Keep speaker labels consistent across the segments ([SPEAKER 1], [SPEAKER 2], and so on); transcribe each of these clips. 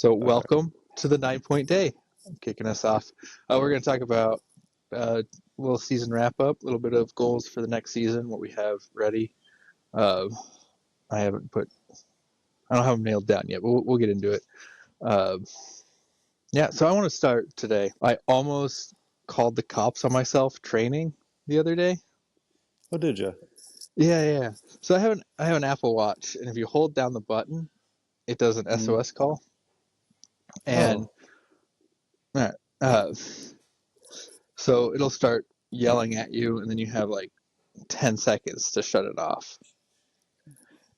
[SPEAKER 1] So
[SPEAKER 2] All right.
[SPEAKER 1] welcome to the 9 Point Day. I'm kicking us off. We're going to talk about a little season wrap up, a little bit of goals for the next season, what we have ready. Uh, I haven't put, I don't have them nailed down yet, but we'll get into it. Uh, yeah, so I want to start today. I almost called the cops on myself training the other day.
[SPEAKER 2] Oh, did you?
[SPEAKER 1] Yeah. So I have an Apple Watch, and if you hold down the button, it does an
[SPEAKER 2] Mm.
[SPEAKER 1] SOS call, and
[SPEAKER 2] Oh,
[SPEAKER 1] uh, so it'll start yelling at you, and then you have like 10 seconds to shut it off.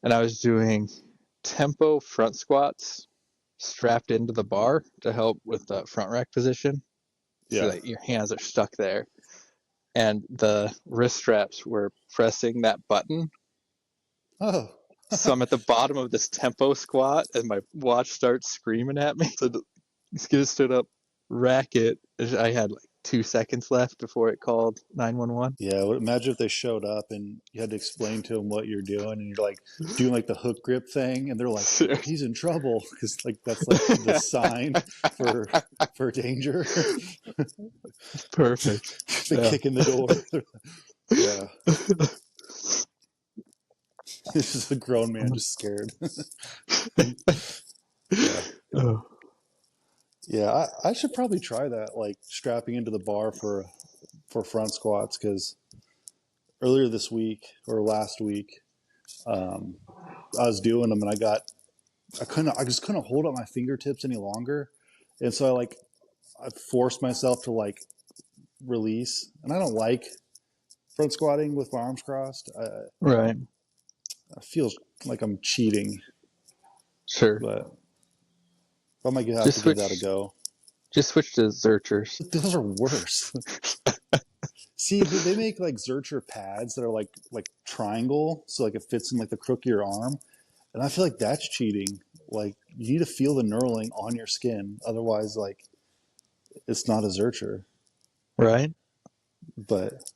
[SPEAKER 1] And I was doing tempo front squats strapped into the bar to help with the front rack position so
[SPEAKER 2] yeah.
[SPEAKER 1] that your hands are stuck there. And the wrist straps were pressing that button.
[SPEAKER 2] Oh,
[SPEAKER 1] So I'm at the bottom of this tempo squat and my watch starts screaming at me. So to stood up, rack it. I had like 2 seconds left before it called 911.
[SPEAKER 2] yeah. Imagine if they showed up and you had to explain to them what you're doing, and you're like doing like the hook grip thing, and they're like, "He's in trouble," because like that's like the sign for for danger.
[SPEAKER 1] Perfect.
[SPEAKER 2] They
[SPEAKER 1] Yeah.
[SPEAKER 2] kick in the door. Yeah, it's just a grown man just scared. Yeah,
[SPEAKER 1] Oh.
[SPEAKER 2] yeah. I should probably try that, like strapping into the bar for front squats, because earlier this week or last week, um, I was doing them and I just couldn't hold up my fingertips any longer. And so I forced myself to like release. And I don't like front squatting with my arms crossed.
[SPEAKER 1] Right.
[SPEAKER 2] I feel like I'm cheating,
[SPEAKER 1] Sure.
[SPEAKER 2] but I might have
[SPEAKER 1] Just
[SPEAKER 2] to give that a
[SPEAKER 1] switch.
[SPEAKER 2] go.
[SPEAKER 1] Just switch to Zerchers.
[SPEAKER 2] Those are worse. See, they make like Zercher pads that are like triangle, so like it fits in like the crook of your arm, and I feel like that's cheating. Like you need to feel the knurling on your skin, otherwise, like it's not a Zercher.
[SPEAKER 1] Right.
[SPEAKER 2] But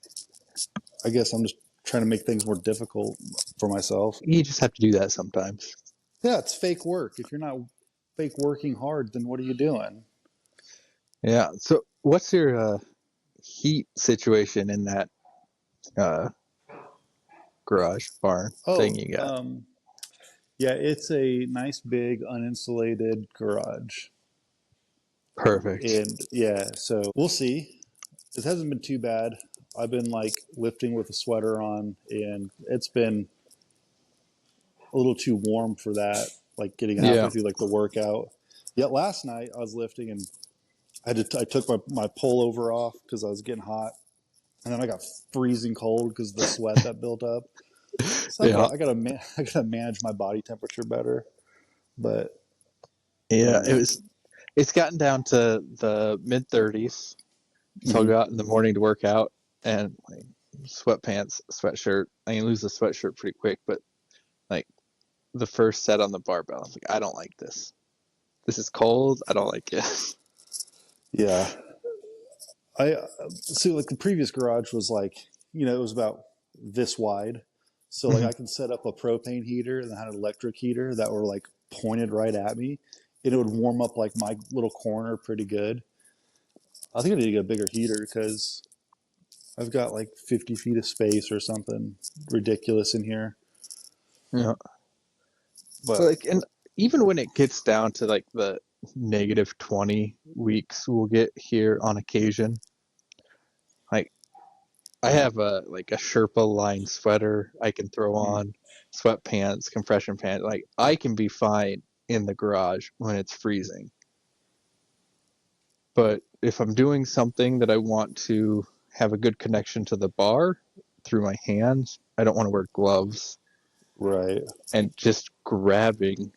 [SPEAKER 2] I guess I'm just trying to make things more difficult for myself.
[SPEAKER 1] You just have to do that sometimes.
[SPEAKER 2] Yeah, it's fake work. If you're not fake working hard, then what are you doing?
[SPEAKER 1] Yeah. So, what's your heat situation in that uh, garage barn thing
[SPEAKER 2] Oh,
[SPEAKER 1] you got?
[SPEAKER 2] yeah, it's a nice big uninsulated garage.
[SPEAKER 1] Perfect.
[SPEAKER 2] And yeah, so we'll see. It hasn't been too bad. I've been like lifting with a sweater on, and it's been a little too warm for that, like getting halfway
[SPEAKER 1] Yeah.
[SPEAKER 2] through like the workout. Yet last night I was lifting and I took my pullover off because I was getting hot, and then I got freezing cold because of the sweat that built up. So
[SPEAKER 1] Yeah.
[SPEAKER 2] I gotta manage my body temperature better. But
[SPEAKER 1] Yeah.
[SPEAKER 2] uh,
[SPEAKER 1] It's gotten down to the mid 30s. So I'll
[SPEAKER 2] mhm.
[SPEAKER 1] go out in the morning to work out and like sweatpants, sweatshirt. I can lose the sweatshirt pretty quick, but like the first set on the barbell, I'm like, I don't like this. This is cold. I don't like it.
[SPEAKER 2] Yeah, I see. Like the previous garage was like, it was about this wide, so like I can set up a propane heater and I had an electric heater that were like pointed right at me, and it would warm up like my little corner pretty good. I think I need to get a bigger heater because I've got like 50 feet of space or something ridiculous in here.
[SPEAKER 1] Yeah.
[SPEAKER 2] But
[SPEAKER 1] Like, and even when it gets down to like the negative 20 weeks we'll get here on occasion, like I have a Sherpa lined sweater I can throw
[SPEAKER 2] mm,
[SPEAKER 1] on, sweatpants, compression pants. Like I can be fine in the garage when it's freezing. But if I'm doing something that I want to have a good connection to the bar through my hands, I don't want to wear gloves.
[SPEAKER 2] right,
[SPEAKER 1] And just grabbing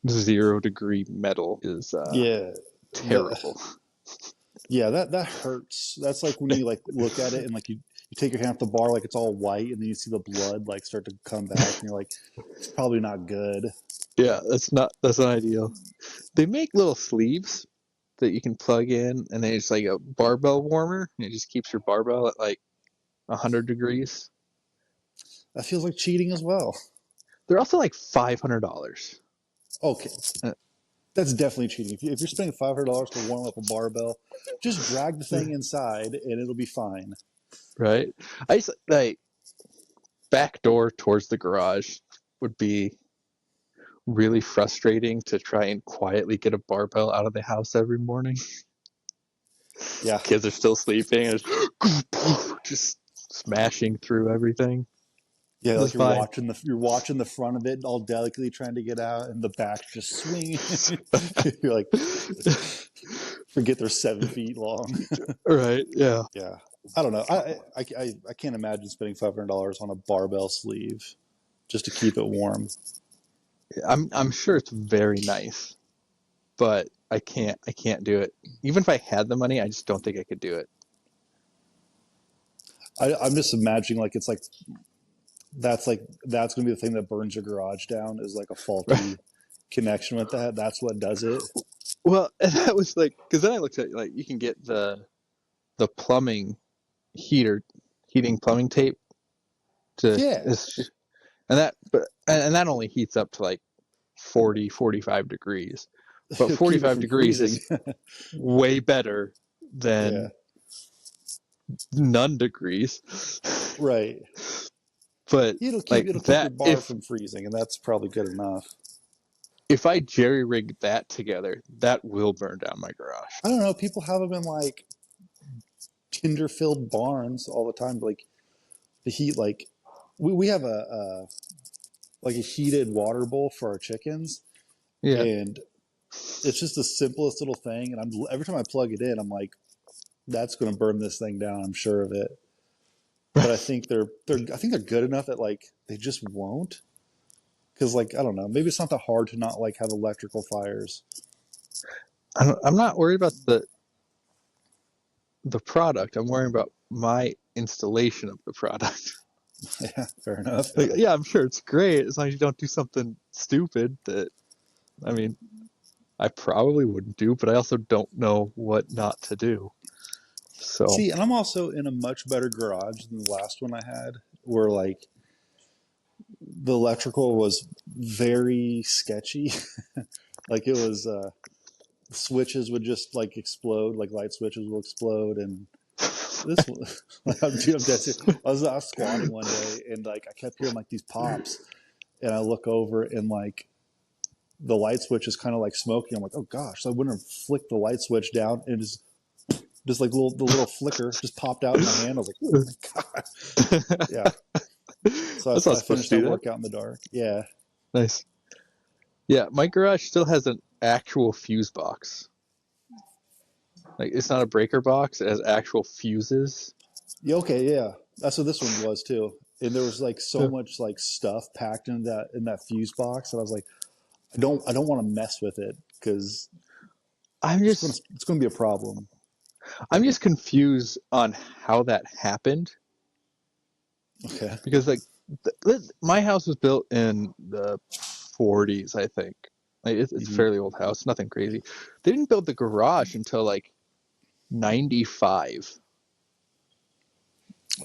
[SPEAKER 1] 0 degree metal is
[SPEAKER 2] yeah, the
[SPEAKER 1] terrible.
[SPEAKER 2] yeah, that hurts. That's like when you like look at it and like you take your hand off the bar like it's all white, and then you see the blood like start to come back, and you're like, it's probably not good.
[SPEAKER 1] Yeah, that's not ideal. They make little sleeves that you can plug in, and then it's like a barbell warmer, and it just keeps your barbell at like 100 degrees.
[SPEAKER 2] That feels like cheating as well.
[SPEAKER 1] They're also like $500.
[SPEAKER 2] Okay, That's definitely cheating. If you're spending $500 to warm up a barbell, just drag the thing inside and it'll be fine.
[SPEAKER 1] Right? I used like back door towards the garage would be really frustrating to try and quietly get a barbell out of the house every morning.
[SPEAKER 2] Yeah,
[SPEAKER 1] Kids are still sleeping and just smashing through everything.
[SPEAKER 2] yeah.
[SPEAKER 1] It's
[SPEAKER 2] Like
[SPEAKER 1] fine.
[SPEAKER 2] you're watching the front of it, all delicately trying to get out, and the back's just swinging. You're like, forget they're 7 feet long.
[SPEAKER 1] Right? Yeah.
[SPEAKER 2] Yeah, I don't know. I can't imagine spending $500 on a barbell sleeve just to keep it warm.
[SPEAKER 1] I'm sure it's very nice, but I can't do it. Even if I had the money, I just don't think I could do it.
[SPEAKER 2] I'm just imagining that's going to be the thing that burns your garage down is like a faulty connection with that. That's what does it.
[SPEAKER 1] Well, and that was like because then I looked at like you can get the plumbing heater heating plumbing tape to
[SPEAKER 2] Yeah,
[SPEAKER 1] and that only heats up to like 40-45 degrees, but
[SPEAKER 2] it'll keep it
[SPEAKER 1] 45
[SPEAKER 2] from
[SPEAKER 1] degrees
[SPEAKER 2] freezing.
[SPEAKER 1] is way better
[SPEAKER 2] Yeah,
[SPEAKER 1] than none degrees.
[SPEAKER 2] right.
[SPEAKER 1] But like
[SPEAKER 2] It'll keep your
[SPEAKER 1] that
[SPEAKER 2] bar from freezing, and that's probably good enough.
[SPEAKER 1] if I jerry rig that together, that will burn down my garage.
[SPEAKER 2] I don't know. People have them in like tinder filled barns all the time. Like the heat, like we have like a heated water bowl for our chickens,
[SPEAKER 1] Yeah.
[SPEAKER 2] and it's just the simplest little thing. And every time I plug it in, I'm like, that's going to burn this thing down. I'm sure of it. But I think they're good enough that like they just won't. Because like I don't know, maybe it's not that hard to not like have electrical fires.
[SPEAKER 1] I'm not worried about the product. I'm worried about my installation of the product.
[SPEAKER 2] Yeah, fair enough.
[SPEAKER 1] Like, yeah, I'm sure it's great as long as you don't do something stupid that I mean, I probably wouldn't do, but I also don't know what not to do. So,
[SPEAKER 2] See, and I'm also in a much better garage than the last one I had, where like the electrical was very sketchy. Like it was switches would just like explode, like light switches will explode, and this one, dude, I'm dead serious. I was squatting one day, and like I kept hearing like these pops, and I look over, and like the light switch is kind of like smoking. I'm like, oh gosh! So I went and flicked the light switch down, and just like the little flicker just popped out in my hand. I was like, oh my god, yeah. So
[SPEAKER 1] that's not
[SPEAKER 2] I
[SPEAKER 1] supposed
[SPEAKER 2] finished
[SPEAKER 1] to
[SPEAKER 2] that
[SPEAKER 1] do that.
[SPEAKER 2] workout in the dark. Yeah.
[SPEAKER 1] Nice. Yeah, my garage still has an actual fuse box. Like, it's not a breaker box, it has actual fuses.
[SPEAKER 2] Yeah. Okay. Yeah. That's what this one was too. And there was like so
[SPEAKER 1] Yeah.
[SPEAKER 2] much like stuff packed in that fuse box, and I was like, I don't want to mess with it because
[SPEAKER 1] I'm just
[SPEAKER 2] it's gonna be a problem.
[SPEAKER 1] I'm just confused on how that happened
[SPEAKER 2] Okay.
[SPEAKER 1] because like my house was built in the 40s, I think. Like it's a
[SPEAKER 2] Hmm.
[SPEAKER 1] fairly old house, nothing crazy. They didn't build the garage until like 95.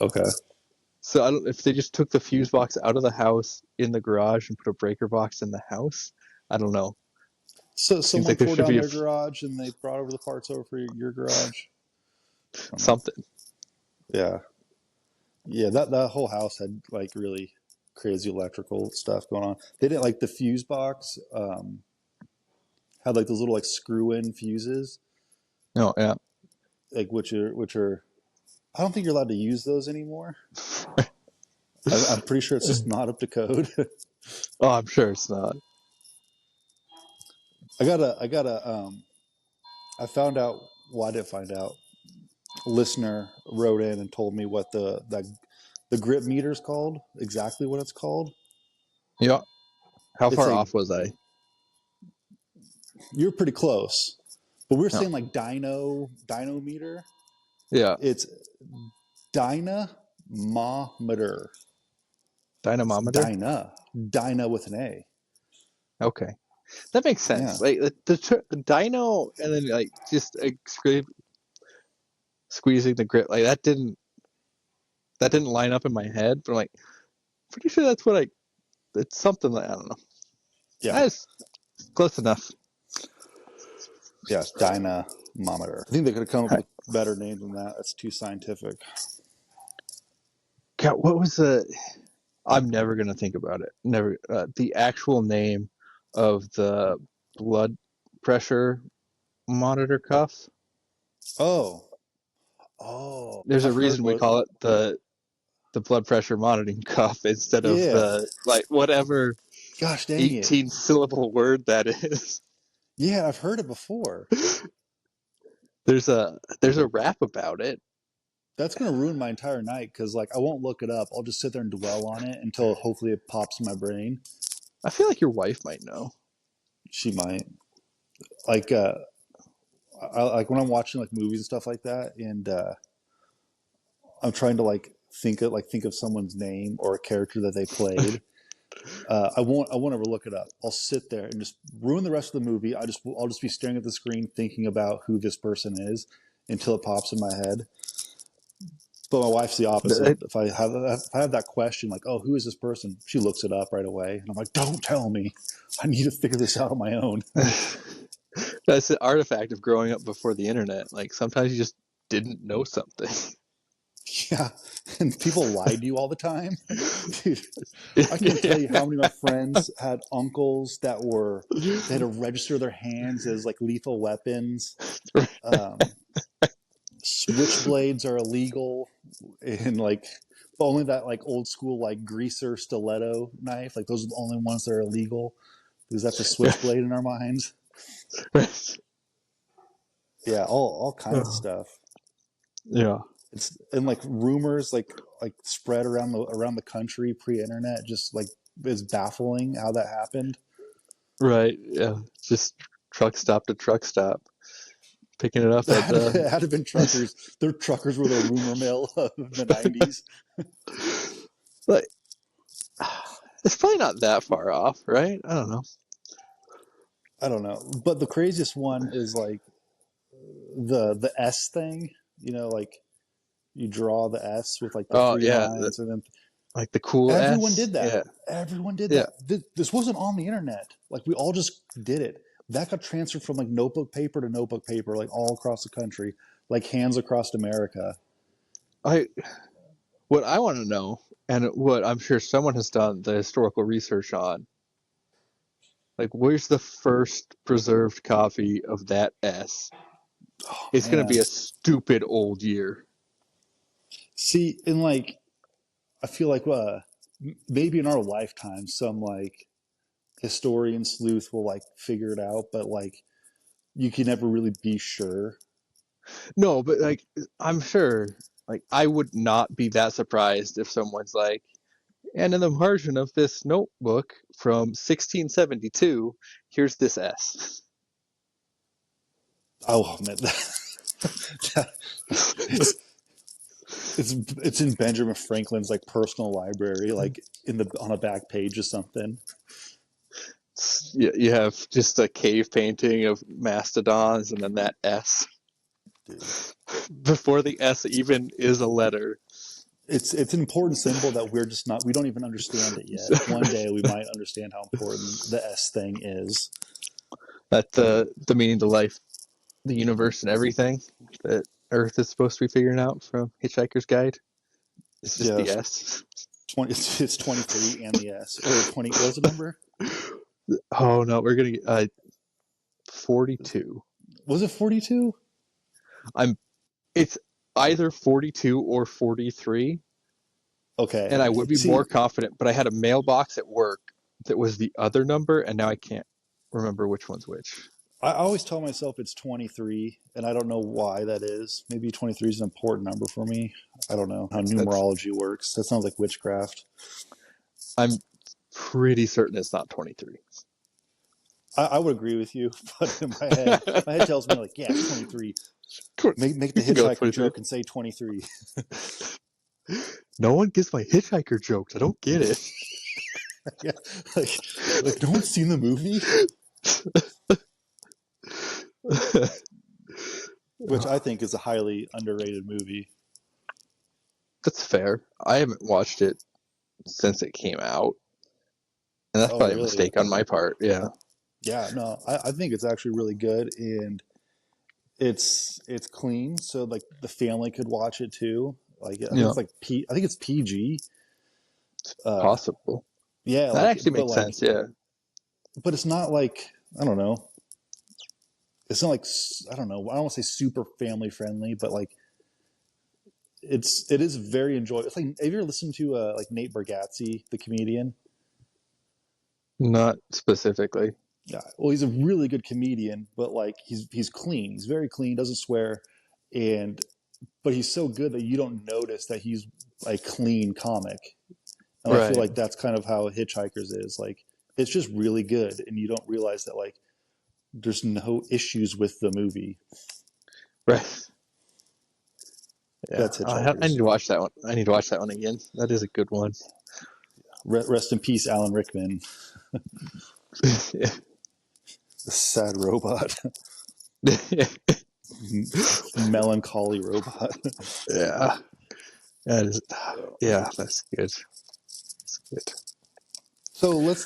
[SPEAKER 2] Okay.
[SPEAKER 1] So I don't if they just took the fuse box out of the house in the garage and put a breaker box in the house. I don't know.
[SPEAKER 2] So
[SPEAKER 1] Seems
[SPEAKER 2] someone
[SPEAKER 1] like there
[SPEAKER 2] tore
[SPEAKER 1] should
[SPEAKER 2] down
[SPEAKER 1] be
[SPEAKER 2] their garage and they brought over the parts over for your garage. I don't know.
[SPEAKER 1] something.
[SPEAKER 2] Yeah. Yeah. That whole house had like really crazy electrical stuff going on. They didn't like the fuse box. Had like those little like screw in fuses,
[SPEAKER 1] No, yeah.
[SPEAKER 2] like which are I don't think you're allowed to use those anymore. I'm pretty sure it's just not up to code.
[SPEAKER 1] Oh, I'm sure it's not.
[SPEAKER 2] I got a I found out. Well, I didn't find out. A listener wrote in and told me what the grip meter is called. Exactly what it's called.
[SPEAKER 1] Yeah. How
[SPEAKER 2] It's
[SPEAKER 1] far
[SPEAKER 2] a
[SPEAKER 1] off was I?
[SPEAKER 2] You're pretty close, but we are
[SPEAKER 1] No.
[SPEAKER 2] saying like dynometer.
[SPEAKER 1] Yeah.
[SPEAKER 2] It's dynamometer. It's
[SPEAKER 1] Dynamometer.
[SPEAKER 2] dyna with an A.
[SPEAKER 1] Okay, that makes
[SPEAKER 2] Yeah.
[SPEAKER 1] sense. Like the dyno, and then like just squeezing the grip like that didn't line up in my head. But I'm like pretty sure it's something that I don't know.
[SPEAKER 2] Yeah.
[SPEAKER 1] That's close enough.
[SPEAKER 2] Yeah, dynamometer. I think they could have come up
[SPEAKER 1] Hi-
[SPEAKER 2] with better names than that. That's too scientific.
[SPEAKER 1] God, what was the? I'm never gonna think about it. Never. The actual name of the blood pressure monitor cuff.
[SPEAKER 2] Oh, oh,
[SPEAKER 1] There's a
[SPEAKER 2] I've heard
[SPEAKER 1] reason we
[SPEAKER 2] what.
[SPEAKER 1] call it the blood pressure monitoring cuff instead of
[SPEAKER 2] Yeah,
[SPEAKER 1] the like whatever
[SPEAKER 2] gosh dang it.
[SPEAKER 1] 18 syllable word that is.
[SPEAKER 2] Yeah, I've heard it before.
[SPEAKER 1] There's a rap about it.
[SPEAKER 2] That's gonna ruin my entire night because like I won't look it up. I'll just sit there and dwell on it until hopefully it pops in my brain.
[SPEAKER 1] I feel like your wife might know.
[SPEAKER 2] She might like like when I'm watching like movies and stuff like that, and I'm trying to think of someone's name or a character that they played. I won't ever look it up. I'll sit there and just ruin the rest of the movie. I'll just be staring at the screen thinking about who this person is until it pops in my head. But my wife's the opposite. If I have that question like, oh, who is this person? She looks it up right away, and I'm like, don't tell me. I need to figure this out on my own.
[SPEAKER 1] That's the artifact of growing up before the internet. Like sometimes you just didn't know something.
[SPEAKER 2] Yeah, and people lie to you all the time, dude. I can't tell you how many of my friends had uncles that were they had to register their hands as like lethal weapons. Um, Switchblades are illegal, and like only that like old school like greaser stiletto knife. Like those are the only ones that are illegal because that's a switchblade in our minds. Yeah, all kinds of stuff.
[SPEAKER 1] Yeah,
[SPEAKER 2] It's and like rumors like spread around the country pre-internet. Just like is baffling how that happened.
[SPEAKER 1] right. Yeah, just truck stop to truck stop, picking it up at
[SPEAKER 2] It
[SPEAKER 1] the.
[SPEAKER 2] had to have been truckers. Their truckers were the rumor mill of the '90s.
[SPEAKER 1] But it's probably not that far off, right? I don't know.
[SPEAKER 2] I don't know, but the craziest one is like the S thing. Like you draw the S with like the
[SPEAKER 1] Oh
[SPEAKER 2] three
[SPEAKER 1] yeah,
[SPEAKER 2] lines, and then
[SPEAKER 1] like the cool
[SPEAKER 2] everyone
[SPEAKER 1] S.
[SPEAKER 2] did that.
[SPEAKER 1] Yeah,
[SPEAKER 2] Everyone did
[SPEAKER 1] yeah.
[SPEAKER 2] that. This wasn't on the internet. Like we all just did it. That got transferred from like notebook paper to notebook paper, like all across the country, like hands across America.
[SPEAKER 1] I what I want to know, and what I'm sure someone has done the historical research on, like where's the first preserved copy of that S?
[SPEAKER 2] Oh
[SPEAKER 1] It's going to
[SPEAKER 2] man.
[SPEAKER 1] be a stupid old year.
[SPEAKER 2] See, and like I feel like maybe in our lifetime, some like historian sleuth will like figure it out, but like you can never really be sure.
[SPEAKER 1] No, but like I'm sure, like I would not be that surprised if someone's like, and in the margin of this notebook from 1672, here's this S.
[SPEAKER 2] Oh man, it's it's in Benjamin Franklin's like personal library, like in the on a back page or something.
[SPEAKER 1] You have just a cave painting of mastodons and then that S.
[SPEAKER 2] Dude,
[SPEAKER 1] Before the S even is a letter.
[SPEAKER 2] it's an important symbol that we don't even understand it yet. One day we might understand how important the S thing is.
[SPEAKER 1] That the meaning to life, the universe, and everything that Earth is supposed to be figuring out from Hitchhiker's Guide. It's just the
[SPEAKER 2] Yes,
[SPEAKER 1] S.
[SPEAKER 2] it's 23 and the S or 20. What was the number?
[SPEAKER 1] Oh no, we're gonna get 42.
[SPEAKER 2] Was it 42?
[SPEAKER 1] I'm. It's either 42 or 43,
[SPEAKER 2] Okay.
[SPEAKER 1] and I would be more
[SPEAKER 2] See,
[SPEAKER 1] confident. But I had a mailbox at work that was the other number, and now I can't remember which one's which.
[SPEAKER 2] I always tell myself it's 23, and I don't know why that is. Maybe 23 is an important number for me. I don't know how
[SPEAKER 1] That's.
[SPEAKER 2] numerology works. That sounds like witchcraft.
[SPEAKER 1] I'm pretty certain it's not 23.
[SPEAKER 2] I would agree with you, but in my head tells me like, yeah, it's 23. Make
[SPEAKER 1] You
[SPEAKER 2] the
[SPEAKER 1] can go with
[SPEAKER 2] hitchhiker
[SPEAKER 1] 23.
[SPEAKER 2] joke and say 23.
[SPEAKER 1] No one gets my hitchhiker jokes. I don't get it.
[SPEAKER 2] Yeah, like no one's seen the movie, which I think is a highly underrated movie.
[SPEAKER 1] That's fair. I haven't watched it since it came out, and that's
[SPEAKER 2] Oh,
[SPEAKER 1] probably a
[SPEAKER 2] really?
[SPEAKER 1] mistake on my part. Yeah.
[SPEAKER 2] Yeah, no, I think it's actually really good, and it's clean, so like the family could watch it too. Like I think
[SPEAKER 1] Yeah,
[SPEAKER 2] it's like I think it's PG. Uh,
[SPEAKER 1] possible.
[SPEAKER 2] yeah,
[SPEAKER 1] That
[SPEAKER 2] like
[SPEAKER 1] actually
[SPEAKER 2] but
[SPEAKER 1] makes
[SPEAKER 2] like
[SPEAKER 1] sense. Yeah.
[SPEAKER 2] but it's not like I don't know. It's not like I don't know. I don't want to say super family friendly, but like it is very enjoyable. It's like have you ever listened to like Nate Bargatze, the comedian?
[SPEAKER 1] Not specifically.
[SPEAKER 2] Yeah, well, he's a really good comedian, but like he's clean. He's very clean, doesn't swear, and but he's so good that you don't notice that he's a clean comic. And I feel
[SPEAKER 1] Right.
[SPEAKER 2] like that's kind of how Hitchhikers is. Like it's just really good, and you don't realize that like there's no issues with the movie.
[SPEAKER 1] Right. Yeah.
[SPEAKER 2] That's
[SPEAKER 1] I need
[SPEAKER 2] Hitchhikers.
[SPEAKER 1] to watch that one. I need to watch that one again. That is a good one.
[SPEAKER 2] Rest in peace, Alan Rickman,
[SPEAKER 1] Yeah.
[SPEAKER 2] the sad robot, melancholy robot.
[SPEAKER 1] Yeah. That is. Yeah, that's good. That's good.
[SPEAKER 2] So let's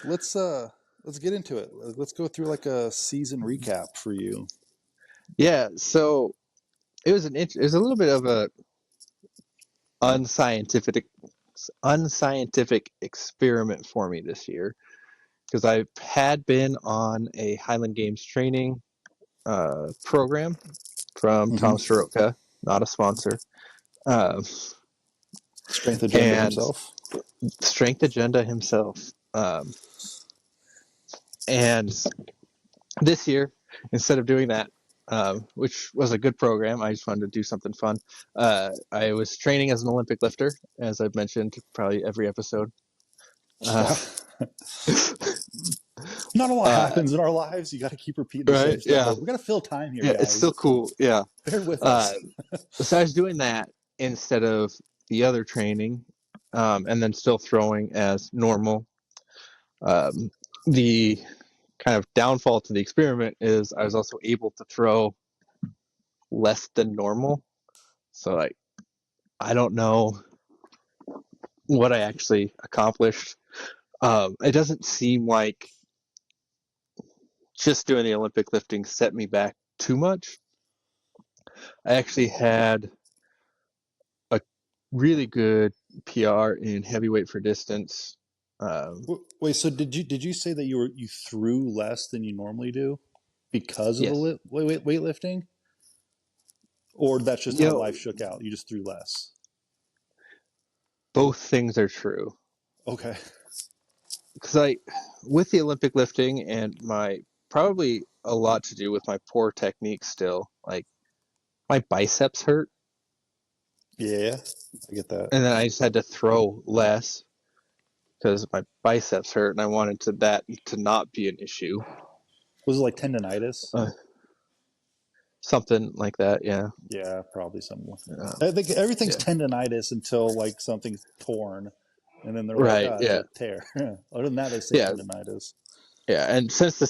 [SPEAKER 2] get into it. Let's go through like a season recap for you.
[SPEAKER 1] Yeah. So it was a little bit of a unscientific unscientific experiment for me this year because I had been on a Highland Games training program from Tom
[SPEAKER 2] Mm-hmm.
[SPEAKER 1] Soroka, not a sponsor, uh,
[SPEAKER 2] Strength Agenda
[SPEAKER 1] and
[SPEAKER 2] himself.
[SPEAKER 1] Strength Agenda himself. And this year, instead of doing that, which was a good program, I just wanted to do something fun. I was training as an Olympic lifter, as I've mentioned probably every episode. Uh,
[SPEAKER 2] Yeah. Not a lot
[SPEAKER 1] uh,
[SPEAKER 2] happens in our lives. You got to keep repeating the
[SPEAKER 1] right?
[SPEAKER 2] same stuff,
[SPEAKER 1] Yeah,
[SPEAKER 2] but we got to fill time here,
[SPEAKER 1] yeah. It's still
[SPEAKER 2] guys.
[SPEAKER 1] cool. Yeah.
[SPEAKER 2] Bear with
[SPEAKER 1] Uh,
[SPEAKER 2] us.
[SPEAKER 1] so I was doing that instead of the other training, and then still throwing as normal. Um, the kind of downfall to the experiment is I was also able to throw less than normal. So like I don't know what I actually accomplished. It doesn't seem like just doing the Olympic lifting set me back too much. I actually had a really good PR in heavyweight for distance. Um,
[SPEAKER 2] Wait, so did you say that you threw less than you normally do because of the
[SPEAKER 1] yes,
[SPEAKER 2] weightlifting, or that's just
[SPEAKER 1] you
[SPEAKER 2] how
[SPEAKER 1] know,
[SPEAKER 2] life shook out? You just threw less.
[SPEAKER 1] both things are true
[SPEAKER 2] Okay.
[SPEAKER 1] because I, with the Olympic lifting and my probably a lot to do with my poor technique still. Like my biceps hurt,
[SPEAKER 2] Yeah, I get that.
[SPEAKER 1] and then I just had to throw less because my biceps hurt, and I wanted that to not be an issue.
[SPEAKER 2] Was it like tendonitis?
[SPEAKER 1] Uh, Something like that, yeah.
[SPEAKER 2] Yeah, probably something.
[SPEAKER 1] Uh,
[SPEAKER 2] I think everything's
[SPEAKER 1] yeah,
[SPEAKER 2] tendonitis until like something's torn, and then they're like,
[SPEAKER 1] right,
[SPEAKER 2] ah, it's
[SPEAKER 1] yeah,
[SPEAKER 2] a tear. Other than that, they say
[SPEAKER 1] yeah,
[SPEAKER 2] tendonitis.
[SPEAKER 1] yeah. And since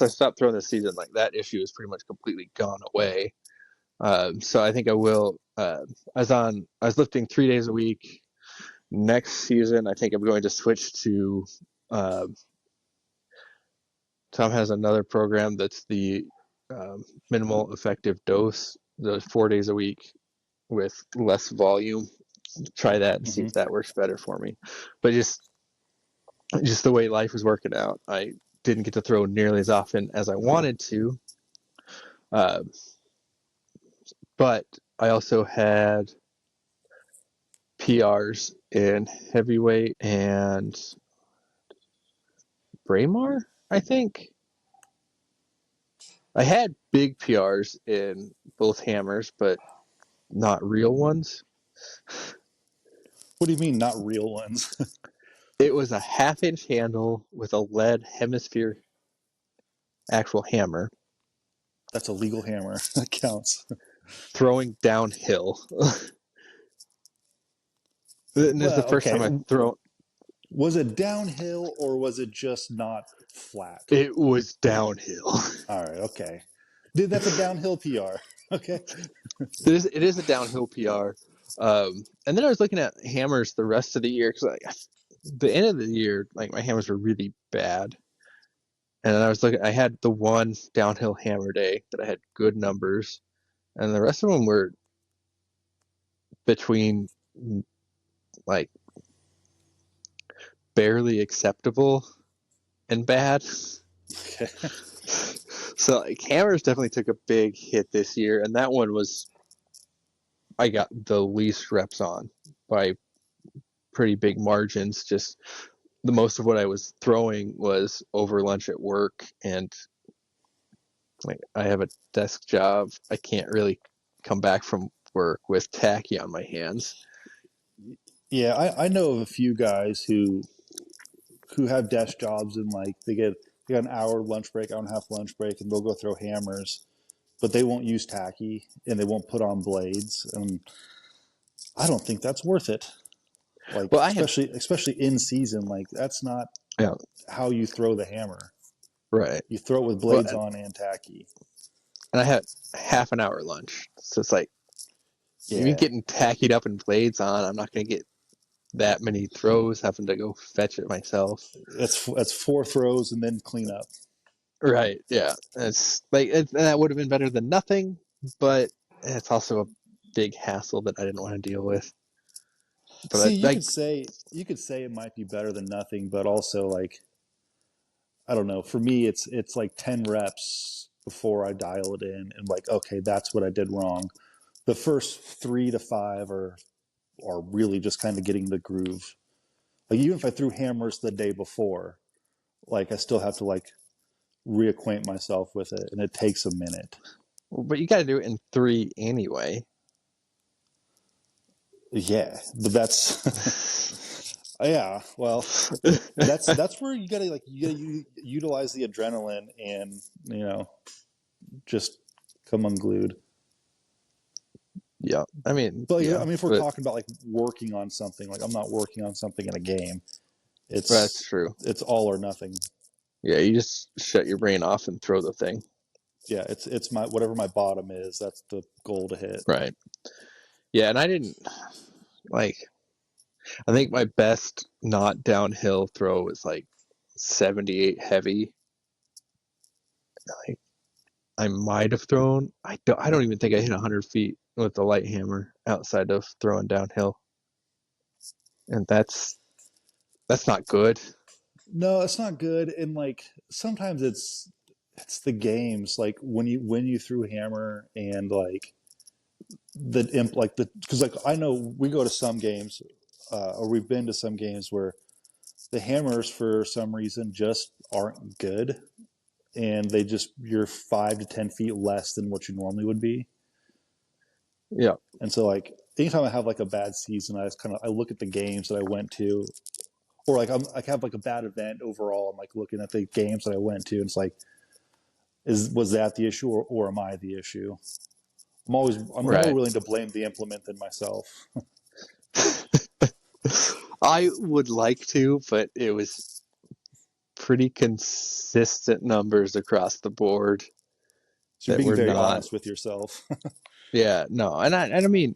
[SPEAKER 1] I stopped throwing this season, like that issue is pretty much completely gone away. So I think I will. I was lifting 3 days a week. Next season, I think I'm going to switch to. Uh, Tom has another program that's the minimal effective dose, those 4 days a week with less volume. Try that and see
[SPEAKER 2] Hmm.
[SPEAKER 1] if that works better for me. But just the way life was working out, I didn't get to throw nearly as often as I wanted to. Uh, but I also had PRs in heavyweight and Braemar, I think. I had big PRs in both hammers, but not real ones.
[SPEAKER 2] What do you mean, not real ones?
[SPEAKER 1] It was a half-inch handle with a lead hemisphere actual hammer
[SPEAKER 2] That's a legal hammer. That counts.
[SPEAKER 1] throwing downhill. And this is the
[SPEAKER 2] Well,
[SPEAKER 1] first
[SPEAKER 2] okay.
[SPEAKER 1] time I throw.
[SPEAKER 2] Was it downhill or was it just not flat?
[SPEAKER 1] It was downhill.
[SPEAKER 2] All right, okay. Dude, that's a downhill PR. Okay.
[SPEAKER 1] It is a downhill PR. And then I was looking at hammers the rest of the year because like, the end of the year, like my hammers were really bad. And then I was looking. I had the one downhill hammer day that I had good numbers. and the rest of them were between like barely acceptable and bad.
[SPEAKER 2] Okay.
[SPEAKER 1] So like hammers definitely took a big hit this year, and that one was I got the least reps on by pretty big margins. Just the most of what I was throwing was over lunch at work, and like I have a desk job. I can't really come back from work with tacky on my hands.
[SPEAKER 2] Yeah, I know of a few guys who have desk jobs and like they got an hour lunch break, hour and a half lunch break, and they'll go throw hammers, but they won't use tacky and they won't put on blades, and I don't think that's worth it. Like
[SPEAKER 1] Well, I had
[SPEAKER 2] especially in season, like that's not
[SPEAKER 1] yeah,
[SPEAKER 2] how you throw the hammer.
[SPEAKER 1] right.
[SPEAKER 2] You throw it with
[SPEAKER 1] Well,
[SPEAKER 2] blades on and tacky.
[SPEAKER 1] and I had half an hour lunch, so it's like even
[SPEAKER 2] Yeah,
[SPEAKER 1] getting tackied up and blades on, I'm not gonna get that many throws having to go fetch it myself.
[SPEAKER 2] that's four throws and then clean up.
[SPEAKER 1] Right. Yeah. It's like that would have been better than nothing, but it's also a big hassle that I didn't want to deal with.
[SPEAKER 2] See,
[SPEAKER 1] But like,
[SPEAKER 2] you could say it might be better than nothing, but also like I don't know. For me, it's like 10 reps before I dial it in, and like okay, that's what I did wrong. The first 3 to 5 are really just kind of getting the groove. Like even if I threw hammers the day before, like I still have to like reacquaint myself with it, and it takes a minute.
[SPEAKER 1] but you got to do it in three anyway.
[SPEAKER 2] Yeah, but that's yeah. Well, that's where you gotta utilize the adrenaline and just come unglued.
[SPEAKER 1] Yeah. I mean,
[SPEAKER 2] But like, I
[SPEAKER 1] yeah,
[SPEAKER 2] mean, if we're
[SPEAKER 1] but
[SPEAKER 2] talking about like working on something, like I'm not working on something in a game.
[SPEAKER 1] that's
[SPEAKER 2] It's
[SPEAKER 1] true.
[SPEAKER 2] it's all or nothing.
[SPEAKER 1] Yeah. You just shut your brain off and throw the thing.
[SPEAKER 2] Yeah, it's my whatever my bottom is. That's the goal to hit.
[SPEAKER 1] Right. Yeah. And I didn't like, I think my best not downhill throw was like 78 heavy. Like, I might have thrown. I don't even think I hit 100 feet with the light hammer outside of throwing downhill, and that's not good.
[SPEAKER 2] No, it's not good. And like sometimes it's the games. Like when you threw hammer and like the imp like the because like I know we go to some games or we've been to some games where the hammers for some reason just aren't good and they just you're 5 to 10 feet less than what you normally would be.
[SPEAKER 1] Yeah,
[SPEAKER 2] And so like anytime I have like a bad season, I just kind of I look at the games that I went to, or like I have like a bad event overall. I'm like looking at the games that I went to, and it's like, was that the issue, or am I the issue? I'm more
[SPEAKER 1] right.
[SPEAKER 2] willing to blame the implement than myself.
[SPEAKER 1] I would like to, but it was pretty consistent numbers across the board
[SPEAKER 2] So you're
[SPEAKER 1] that
[SPEAKER 2] being
[SPEAKER 1] were
[SPEAKER 2] very
[SPEAKER 1] not.
[SPEAKER 2] honest with yourself.
[SPEAKER 1] Yeah, no, and I mean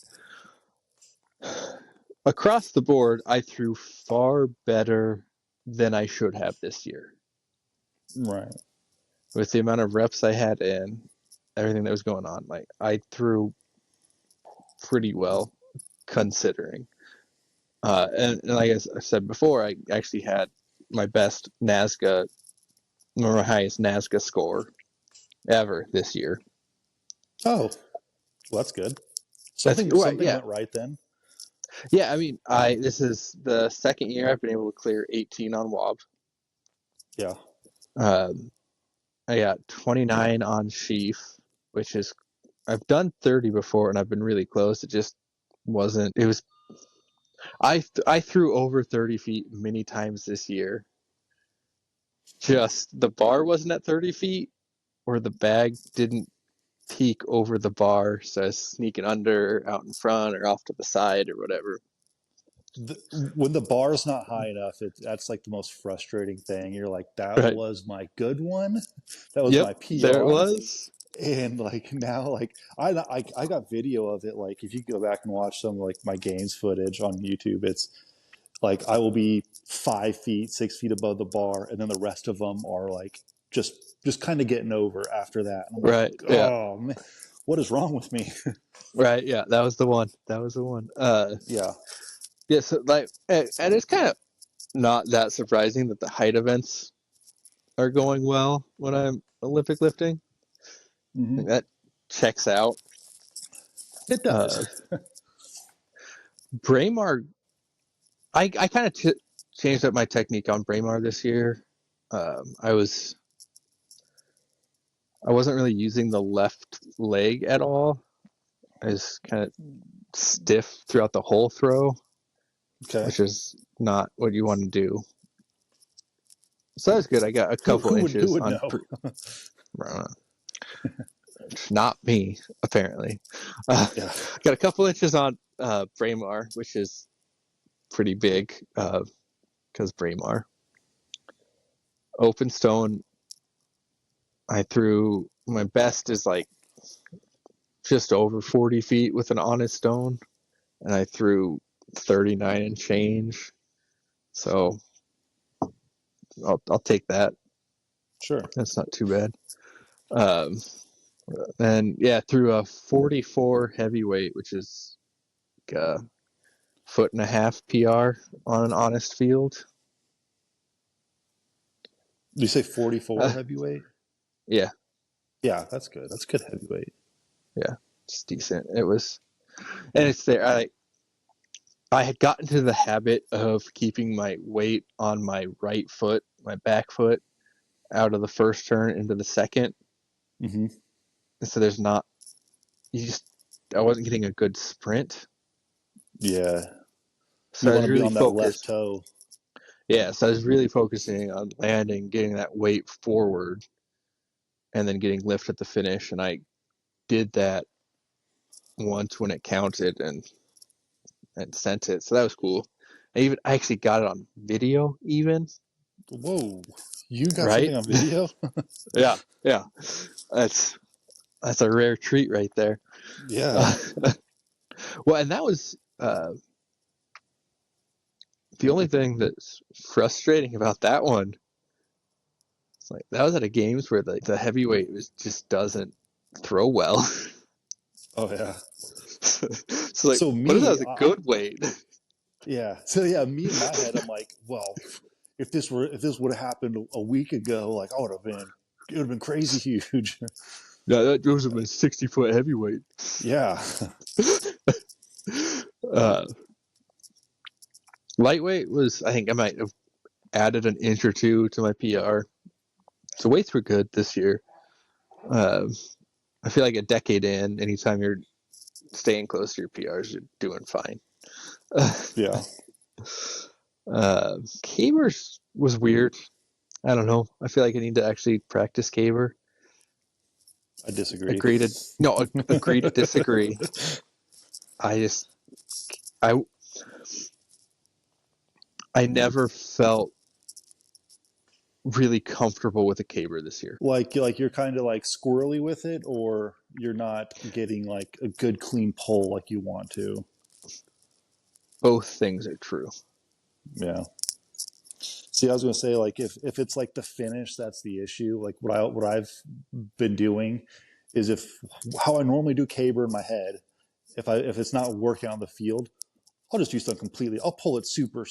[SPEAKER 1] across the board, I threw far better than I should have this year
[SPEAKER 2] Right.
[SPEAKER 1] with the amount of reps I had and everything that was going on. Like I threw pretty well considering. And like I said before, I actually had my best NASCA or my highest NASCA score ever this year.
[SPEAKER 2] Oh, well, that's good.
[SPEAKER 1] That's right.
[SPEAKER 2] Something
[SPEAKER 1] Yeah,
[SPEAKER 2] went right then.
[SPEAKER 1] yeah. I mean, I this is the second year I've been able to clear 18 on WOB.
[SPEAKER 2] Yeah.
[SPEAKER 1] Um, I got 29 on Sheaf, which is I've done 30 before, and I've been really close. It just wasn't. It was I threw over 30 feet many times this year. Just the bar wasn't at 30 feet, or the bag didn't peek over the bar, so I was sneaking under, out in front, or off to the side, or whatever.
[SPEAKER 2] When the bar's not high enough, that's like the most frustrating thing. You're like, that
[SPEAKER 1] Right.
[SPEAKER 2] was my good one, that was
[SPEAKER 1] Yep.
[SPEAKER 2] my
[SPEAKER 1] There it
[SPEAKER 2] PR,
[SPEAKER 1] was.
[SPEAKER 2] and like now, like I got video of it. Like if you go back and watch some like my games footage on YouTube, it's like I will be 5 feet, 6 feet above the bar, and then the rest of them are like just kind of getting over after that. And I'm like,
[SPEAKER 1] Right. Yeah.
[SPEAKER 2] oh man. what is wrong with me?
[SPEAKER 1] Right. Yeah, that was the one. That was the one.
[SPEAKER 2] Yeah.
[SPEAKER 1] Yeah. So like, and it's kind of not that surprising that the height events are going well when I'm Olympic lifting. I
[SPEAKER 2] Hmm.
[SPEAKER 1] think that checks out.
[SPEAKER 2] It
[SPEAKER 1] Uh,
[SPEAKER 2] does.
[SPEAKER 1] Braemar, I kind of changed up my technique on Braemar this year. I wasn't really using the left leg at all. I was kind of stiff throughout the whole throw,
[SPEAKER 2] Okay.
[SPEAKER 1] which is not what you want to do. So that was good. I got a couple
[SPEAKER 2] Who
[SPEAKER 1] inches
[SPEAKER 2] would
[SPEAKER 1] on,
[SPEAKER 2] know?
[SPEAKER 1] not me, apparently. Uh,
[SPEAKER 2] Yeah.
[SPEAKER 1] got a couple inches on Braemar, which is pretty big because Braemar. Open stone, I threw my best is like just over 40 feet with an honest stone, and I threw 39 and change. So I'll take that.
[SPEAKER 2] Sure.
[SPEAKER 1] That's not too bad. Um, and yeah, threw a 44 heavyweight, which is like a foot and a half PR on an honest field.
[SPEAKER 2] Did you say 44
[SPEAKER 1] Uh,
[SPEAKER 2] heavyweight?
[SPEAKER 1] yeah,
[SPEAKER 2] Yeah, that's good. That's good heavyweight.
[SPEAKER 1] yeah, it's decent. It was, and it's there. I had gotten to the habit of keeping my weight on my right foot, my back foot, out of the first turn into the second.
[SPEAKER 2] Hmm.
[SPEAKER 1] So there's not, you just, I wasn't getting a good sprint.
[SPEAKER 2] Yeah.
[SPEAKER 1] So
[SPEAKER 2] You
[SPEAKER 1] I
[SPEAKER 2] want
[SPEAKER 1] was
[SPEAKER 2] to be
[SPEAKER 1] really
[SPEAKER 2] on that left
[SPEAKER 1] focused.
[SPEAKER 2] toe.
[SPEAKER 1] Yeah, so I was really focusing on landing, getting that weight forward, and then getting lift at the finish. And I did that once when it counted and sent it. So that was cool. I actually got it on video even,
[SPEAKER 2] Whoa. You got
[SPEAKER 1] right?
[SPEAKER 2] something on video?
[SPEAKER 1] Yeah, yeah. That's that's a rare treat right there.
[SPEAKER 2] Yeah.
[SPEAKER 1] Uh, well, and that was the only thing that's frustrating about that one. It's like that was at a games where the heavyweight just doesn't throw well.
[SPEAKER 2] Oh yeah.
[SPEAKER 1] So like,
[SPEAKER 2] So
[SPEAKER 1] what if that
[SPEAKER 2] me,
[SPEAKER 1] was a good weight?
[SPEAKER 2] yeah. So yeah, me in my head, I'm like, well, if this would have happened a week ago, like I would have been, it would have been crazy huge.
[SPEAKER 1] No, that was a 60-foot heavyweight.
[SPEAKER 2] Yeah.
[SPEAKER 1] Uh, lightweight was, I think I might have added an inch or two to my PR. So weights were good this year. Uh, I feel like a decade in, anytime you're staying close to your PRs, you're doing fine.
[SPEAKER 2] Yeah.
[SPEAKER 1] Cabers was weird. I don't know. I feel like I need to actually practice caber.
[SPEAKER 2] I disagree.
[SPEAKER 1] Agree to no, agree to disagree. I just I I never felt really comfortable with a caber this year.
[SPEAKER 2] Like you're kind of like squirrely with it, or you're not getting like a good clean pull like you want to.
[SPEAKER 1] Both things are true.
[SPEAKER 2] Yeah. See, I was going to say, like, if it's like the finish, that's the issue. Like what I've been doing is if how I normally do caber in my head, if it's not working on the field, I'll just do something completely. I'll pull it super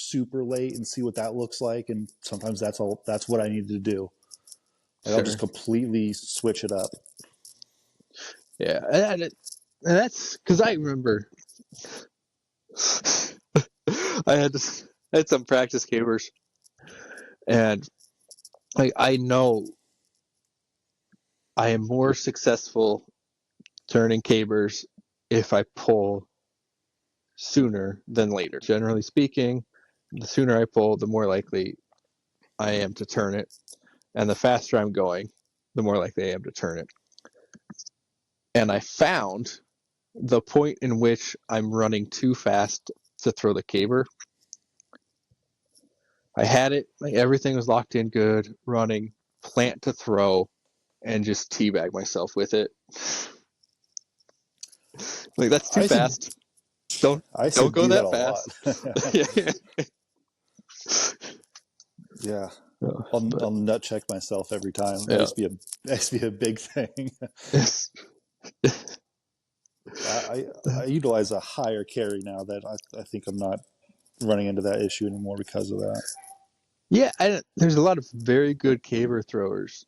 [SPEAKER 2] late and see what that looks like, and sometimes that's all. That's what I need to do. Like I'll just
[SPEAKER 1] Sure.
[SPEAKER 2] completely switch it up.
[SPEAKER 1] Yeah, and that's because I remember I had this, I had some practice cabers, and like I know I am more successful turning cabers if I pull sooner than later. Generally speaking, the sooner I pull, the more likely I am to turn it, and the faster I'm going, the more likely I am to turn it. And I found the point in which I'm running too fast to throw the caber. I had it, like everything was locked in good, running, plant to throw, and just teabag myself with it. Like that's too
[SPEAKER 2] I used to
[SPEAKER 1] fast. Don't
[SPEAKER 2] I used to
[SPEAKER 1] don't go
[SPEAKER 2] do that
[SPEAKER 1] that
[SPEAKER 2] a lot.
[SPEAKER 1] fast. Yeah.
[SPEAKER 2] Yeah.
[SPEAKER 1] But
[SPEAKER 2] I'll nut check myself every time.
[SPEAKER 1] yeah.
[SPEAKER 2] That used to be a big thing.
[SPEAKER 1] Yes.
[SPEAKER 2] I utilize a higher carry now that I think I'm not running into that issue anymore because of that.
[SPEAKER 1] Yeah, there's a lot of very good caver throwers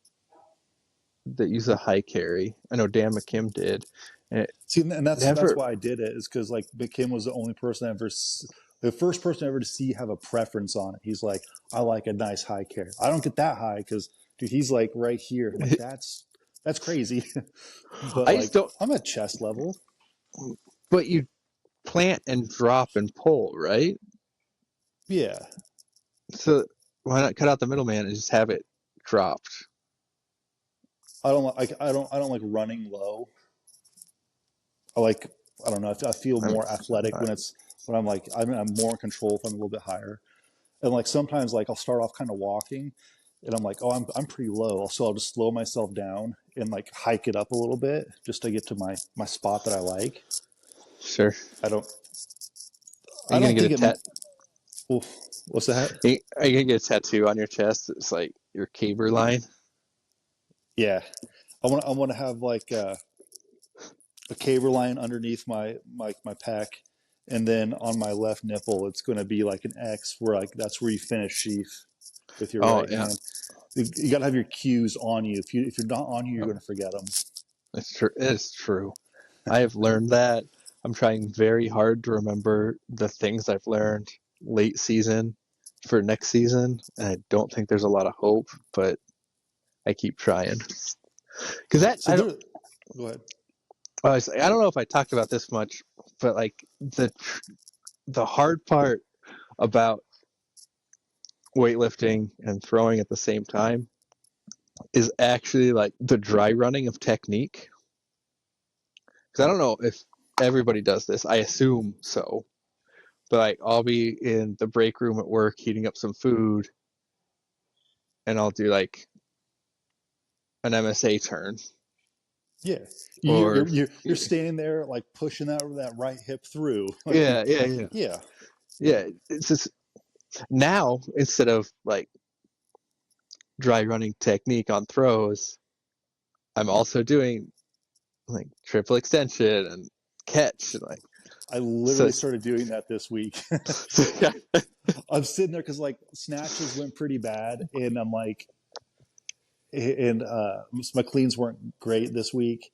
[SPEAKER 1] that use a high carry. I know Dan McKim did, and it
[SPEAKER 2] See, and that's
[SPEAKER 1] never.
[SPEAKER 2] why I did it is because like Kim was the only person I ever, the first person ever to see have a preference on it. He's like, I like a nice high carry. I don't get that high because dude, he's like right here. I'm like, that's crazy. But
[SPEAKER 1] I just
[SPEAKER 2] like,
[SPEAKER 1] don't.
[SPEAKER 2] I'm at chest level.
[SPEAKER 1] But you plant and drop and pull, right?
[SPEAKER 2] Yeah,
[SPEAKER 1] So why not cut out the middleman and just have it dropped?
[SPEAKER 2] I don't like running low. I like I don't know. I feel
[SPEAKER 1] I mean,
[SPEAKER 2] more athletic when it's when I'm like I'm more in control if I'm a little bit higher. And like sometimes like I'll start off kind of walking, and I'm like, oh, I'm pretty low, so I'll just slow myself down and like hike it up a little bit just to get to my spot that I like.
[SPEAKER 1] sure.
[SPEAKER 2] I don't
[SPEAKER 1] Are
[SPEAKER 2] I
[SPEAKER 1] you gonna
[SPEAKER 2] don't
[SPEAKER 1] get a
[SPEAKER 2] think it.
[SPEAKER 1] tat?
[SPEAKER 2] Oof, what's that?
[SPEAKER 1] Are you gonna get a tattoo on your chest? It's like your caber line.
[SPEAKER 2] Yeah, I want to have like a caber line underneath my pec, and then on my left nipple, it's going to be like an X where like that's where you finish sheath with your
[SPEAKER 1] Oh
[SPEAKER 2] right
[SPEAKER 1] yeah,
[SPEAKER 2] hand. You got to have your cues on you. If you're not on you, you're going to forget them.
[SPEAKER 1] it's true. It's true. I have learned that. I'm trying very hard to remember the things I've learned late season for next season, and I don't think there's a lot of hope, but I keep trying. Because that
[SPEAKER 2] So
[SPEAKER 1] I don't.
[SPEAKER 2] there, go ahead.
[SPEAKER 1] I don't know if I talked about this much, but like the hard part about weightlifting and throwing at the same time is actually like the dry running of technique. Because I don't know if everybody does this. I assume so, but like I'll be in the break room at work heating up some food, and I'll do like an MSA turn,
[SPEAKER 2] Yeah,
[SPEAKER 1] or
[SPEAKER 2] you're standing there like pushing that right hip through. Like,
[SPEAKER 1] yeah.
[SPEAKER 2] yeah,
[SPEAKER 1] Yeah, it's just now instead of like dry running technique on throws, I'm also doing like triple extension and catch and like
[SPEAKER 2] I
[SPEAKER 1] so
[SPEAKER 2] literally
[SPEAKER 1] it's,
[SPEAKER 2] started doing that this week.
[SPEAKER 1] yeah.
[SPEAKER 2] I'm sitting there because like snatches went pretty bad, and I'm like, and my cleans weren't great this week,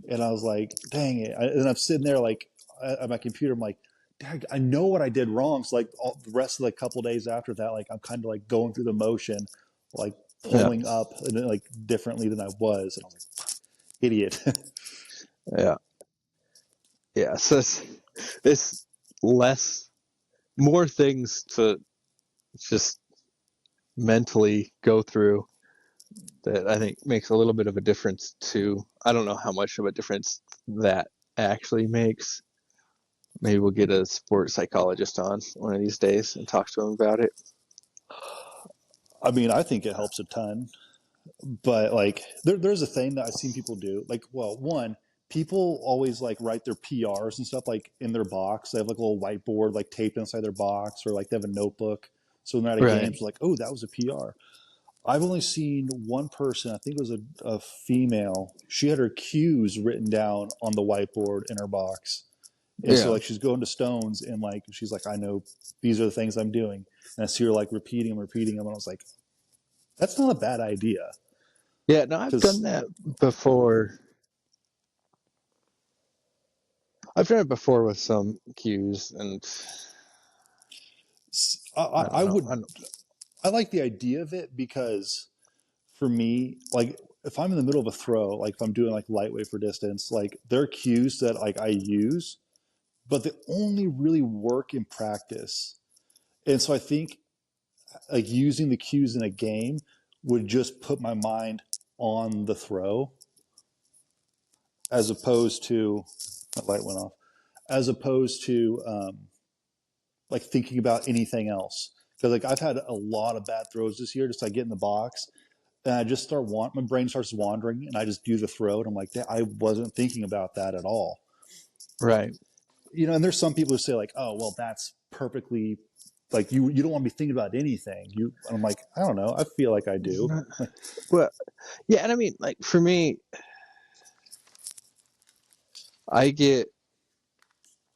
[SPEAKER 2] and I was like, dang it! And I'm sitting there like at my computer. I'm like, dang, I know what I did wrong. So like all the rest of the couple of days after that, like I'm kind of like going through the motion, like
[SPEAKER 1] Yeah,
[SPEAKER 2] pulling up and then, like differently than I was, and I was like, idiot.
[SPEAKER 1] yeah, yeah. So it's less, more things to just mentally go through that I think makes a little bit of a difference too. I don't know how much of a difference that actually makes. Maybe we'll get a sports psychologist on one of these days and talk to him about it.
[SPEAKER 2] I mean, I think it helps a ton. But like there's a thing that I've seen people do. Like, well, one, people always like write their PRs and stuff like in their box. They have like a little whiteboard like taped inside their box, or like they have a notebook. So when they're at a
[SPEAKER 1] Right.
[SPEAKER 2] games, like, oh, that was a PR. I've only seen one person. I think it was a female. She had her cues written down on the whiteboard in her box, and so
[SPEAKER 1] Yeah.
[SPEAKER 2] like she's going to stones and like she's like, I know these are the things I'm doing, and I see her like repeating them, and I was like, that's not a bad idea
[SPEAKER 1] Yeah. No, I've done
[SPEAKER 2] because
[SPEAKER 1] that before. I've done it before with some cues, and I
[SPEAKER 2] I
[SPEAKER 1] don't know.
[SPEAKER 2] would I like the idea of it because for me, like if I'm in the middle of a throw, like if I'm doing like lightweight for distance, like there are cues that like I use, but they only really work in practice. And so I think like using the cues in a game would just put my mind on the throw as opposed to my light went off, as opposed to like thinking about anything else. Because like I've had a lot of bad throws this year. Just I get in the box and I just my brain starts wandering, and I just do the throw, and I'm like, I wasn't thinking about that at all.
[SPEAKER 1] right.
[SPEAKER 2] You know, and there's some people who say like, oh, well, that's perfectly like you don't want to be thinking about anything. And I'm like, I don't know. I feel like I do. Like,
[SPEAKER 1] Well, yeah, and I mean, like for me, I get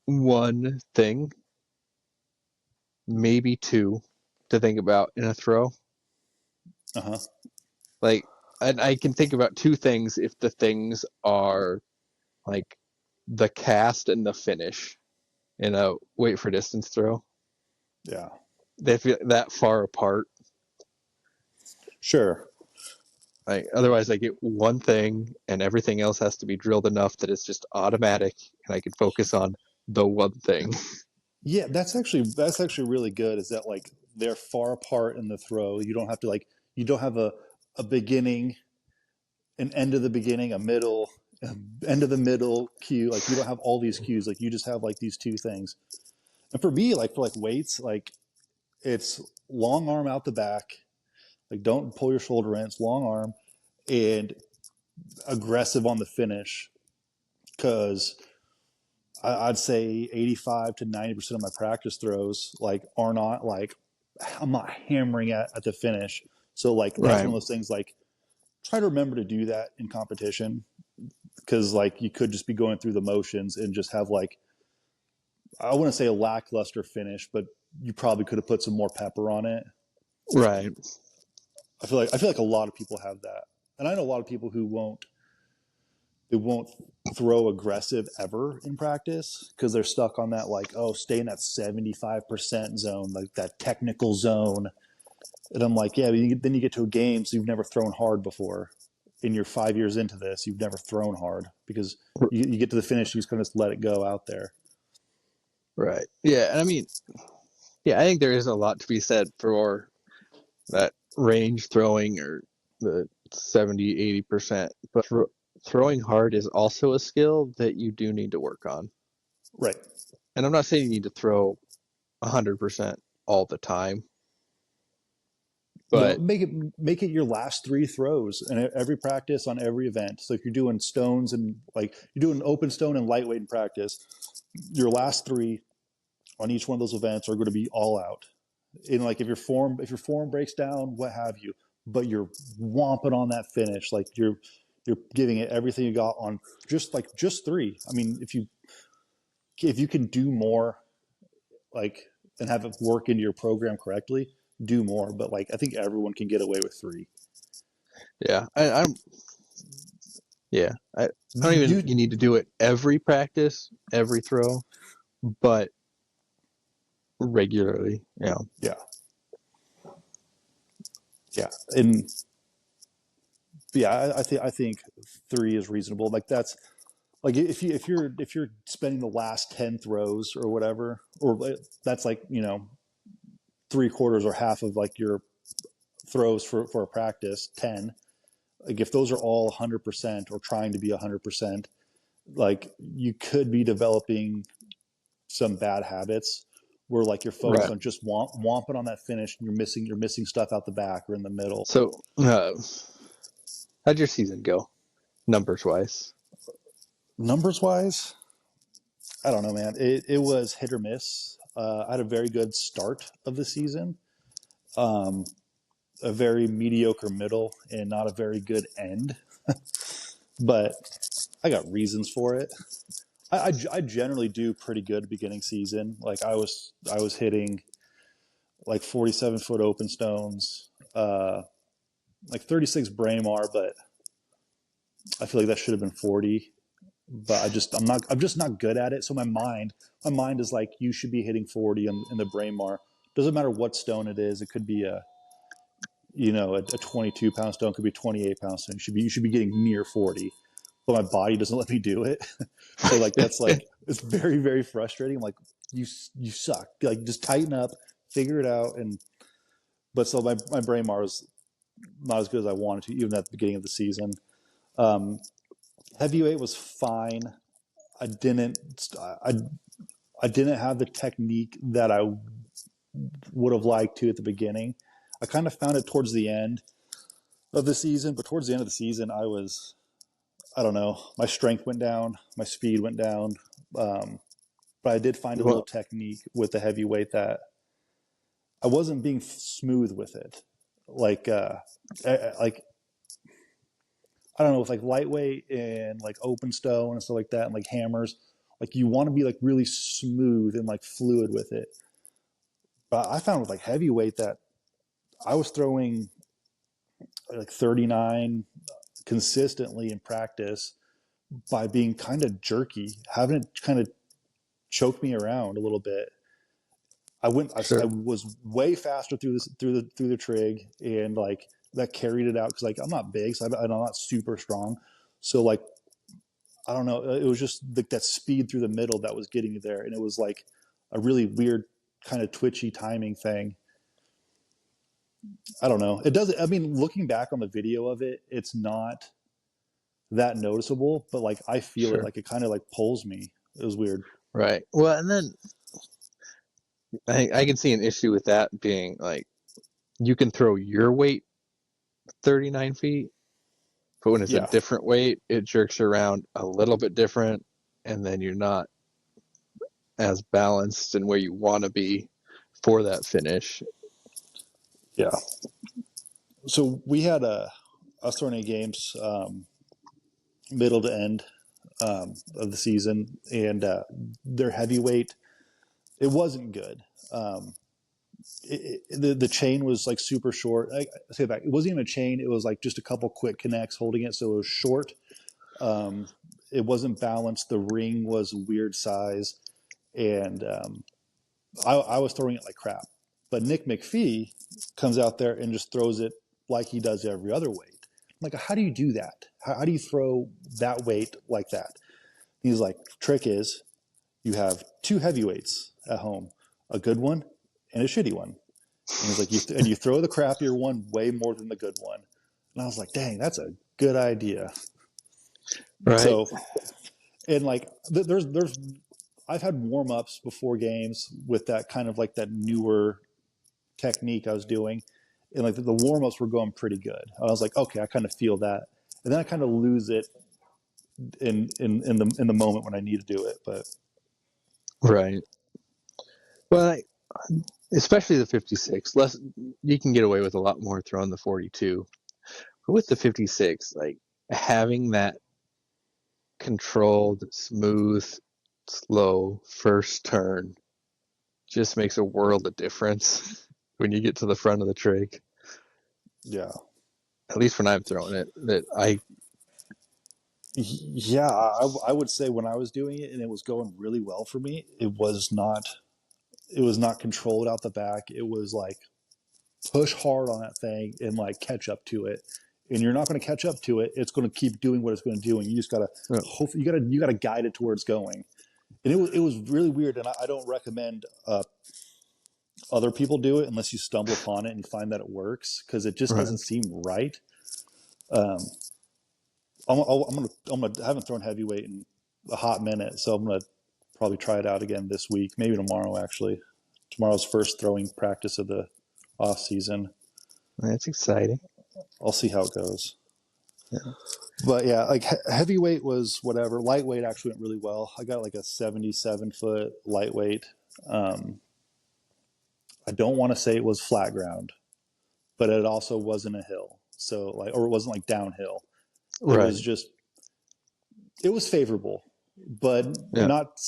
[SPEAKER 1] one thing, maybe two, to think about in a throw.
[SPEAKER 2] Uh huh.
[SPEAKER 1] Like, and I can think about two things if the things are like the cast and the finish in a weight for distance throw.
[SPEAKER 2] Yeah.
[SPEAKER 1] They feel that far apart.
[SPEAKER 2] Sure.
[SPEAKER 1] Like otherwise, I get one thing, and everything else has to be drilled enough that it's just automatic, and I can focus on the one thing.
[SPEAKER 2] Yeah, that's actually really good. Is that like they're far apart in the throw? You don't have to like you don't have a beginning, an end of the beginning, a middle, end of the middle cue. Like you don't have all these cues. Like you just have like these two things. And for me, like for like weights, like it's long arm out the back. Like don't pull your shoulder in. It's long arm and aggressive on the finish because I'd say 85 to 90% of my practice throws like are not like I'm not hammering at the finish. So like that's
[SPEAKER 1] Right,
[SPEAKER 2] one of those things like try to remember to do that in competition because like you could just be going through the motions and just have like I wouldn't say a lackluster finish, but you probably could have put some more pepper on it.
[SPEAKER 1] right,
[SPEAKER 2] I feel like a lot of people have that. And I know a lot of people who won't throw aggressive ever in practice because they're stuck on that like oh stay in that 75% zone like that technical zone and I'm like yeah then you get to a game so you've never thrown hard before and you're 5 years into this you've never thrown hard because you get to the finish you just kind of let it go out there.
[SPEAKER 1] right. Yeah, and I mean, yeah, I think there is a lot to be said for that range throwing or the 70, 80%. But throwing hard is also a skill that you do need to work on.
[SPEAKER 2] Right.
[SPEAKER 1] And I'm not saying you need to throw 100% all the time,
[SPEAKER 2] No,
[SPEAKER 1] but
[SPEAKER 2] make it your last three throws and every practice on every event. So if you're doing stones and like you're doing open stone and lightweight in practice, your last three on each one of those events are going to be all out. And like if your form breaks down, what have you, but you're womping on that finish, like you're giving it everything you got on just three. I mean, if you can do more, like and have it work into your program correctly, do more. But like I think everyone can get away with three.
[SPEAKER 1] yeah, I'm yeah. I don't even
[SPEAKER 2] You
[SPEAKER 1] you need to do it every practice, every throw, but regularly. Yeah,
[SPEAKER 2] yeah, yeah, and yeah, I think three is reasonable. Like that's like if you're spending the last 10 throws or whatever, or that's like three quarters or half of like your throws for a practice 10. Like if those are all 100% or trying to be 100%, like you could be developing some bad habits where like you're focused
[SPEAKER 1] right.
[SPEAKER 2] on just womping on that finish and you're missing stuff out the back or in the middle.
[SPEAKER 1] So, how'd your season go, numbers wise?
[SPEAKER 2] Numbers wise, I don't know, man. It was hit or miss. I had a very good start of the season, um, a very mediocre middle, and not a very good end. But I got reasons for it. I generally do pretty good beginning season. Like I was hitting like 47-foot open stones, like 36 Braemar, but I feel like that should have been 40. But I'm just not good at it. So my mind is like you should be hitting 40 in the Braemar. Doesn't matter what stone it is. It could be a 22-pound stone, could be a 28-pound stone. You should be getting near 40. But my body doesn't let me do it. So like that's like it's very very frustrating. I'm like you suck. Like just tighten up, figure it out. And but so my Braemar was not as good as I wanted to, even at the beginning of the season. Um, Heavyweight was fine. I didn't I I didn't have the technique that I would have liked to at the beginning. I kind of found it towards the end of the season, but towards the end of the season, I don't know, my strength went down, my speed went down. Um, but I did find a little
[SPEAKER 1] Well,
[SPEAKER 2] technique with the heavyweight that I wasn't being smooth with it. Like, like I don't know, with like lightweight and like open stone and stuff like that, and like hammers. Like you want to be like really smooth and like fluid with it. But I found with like heavyweight that I was throwing like 39 consistently in practice by being kind of jerky, having it kind of choke me around a little bit. I
[SPEAKER 1] Sure.
[SPEAKER 2] was way faster through the trig, and like that carried it out because like I'm not big, so I'm not super strong. So like I don't know, it was just like that speed through the middle that was getting me there, and it was like a really weird kind of twitchy timing thing. I don't know. It doesn't. I mean, looking back on the video of it, it's not that noticeable, but like I feel it.
[SPEAKER 1] Sure.
[SPEAKER 2] Like it kind of like pulls me. It was weird.
[SPEAKER 1] Right. Well, and then I can see an issue with that being like you can throw your weight 39 feet, but when it's a
[SPEAKER 2] Yeah,
[SPEAKER 1] different weight, it jerks around a little bit different, and then you're not as balanced and where you want to be for that finish.
[SPEAKER 2] yeah. So we had us throwing games middle to end of the season, and their heavyweight it wasn't good. Um, the chain was like super short. I say that it wasn't even a chain; it was like just a couple quick connects holding it, so it was short. Um, it wasn't balanced. The ring was weird size, and I was throwing it like crap. But Nick McPhee comes out there and just throws it like he does every other weight. I'm like, how do you do that? How do you throw that weight like that? He's like, trick is you have two heavyweights at home, a good one and a shitty one. And he's like, and you throw the crappier one way more than the good one. And I was like, dang, that's a good idea.
[SPEAKER 1] Right.
[SPEAKER 2] So, and like, I've had warm ups before games with that kind of like that newer technique I was doing. And like the warm ups were going pretty good. I was like, okay, I kind of feel that. And then I kind of lose it in the moment when I need to do it. But
[SPEAKER 1] Right. Well, especially the 56. Less you can get away with a lot more throwing the 42. But with the 56, like having that controlled, smooth, slow first turn just makes a world of difference when you get to the front of the trig.
[SPEAKER 2] yeah,
[SPEAKER 1] At least when I'm throwing it, that I
[SPEAKER 2] yeah, I would say when I was doing it and it was going really well for me, it was not controlled out the back. It was like push hard on that thing and like catch up to it. And you're not going to catch up to it. It's going to keep doing what it's going to do, and you just gotta hope you gotta guide it to where it's going. And it was really weird. And I don't recommend other people do it unless you stumble upon it and find that it works because it just
[SPEAKER 1] right.
[SPEAKER 2] doesn't seem right. Um, I'm gonna I haven't thrown heavyweight in a hot minute, so I'm gonna probably try it out again this week, maybe tomorrow. Actually, tomorrow's first throwing practice of the off season.
[SPEAKER 1] That's exciting.
[SPEAKER 2] I'll see how it goes.
[SPEAKER 1] Yeah.
[SPEAKER 2] But yeah, like heavyweight was whatever. Lightweight actually went really well. I got like a 77-foot lightweight. Um, I don't want to say it was flat ground, but it also wasn't a hill. So like, or it wasn't like downhill. It was
[SPEAKER 1] Right.
[SPEAKER 2] just, it was favorable, but
[SPEAKER 1] Yeah.
[SPEAKER 2] not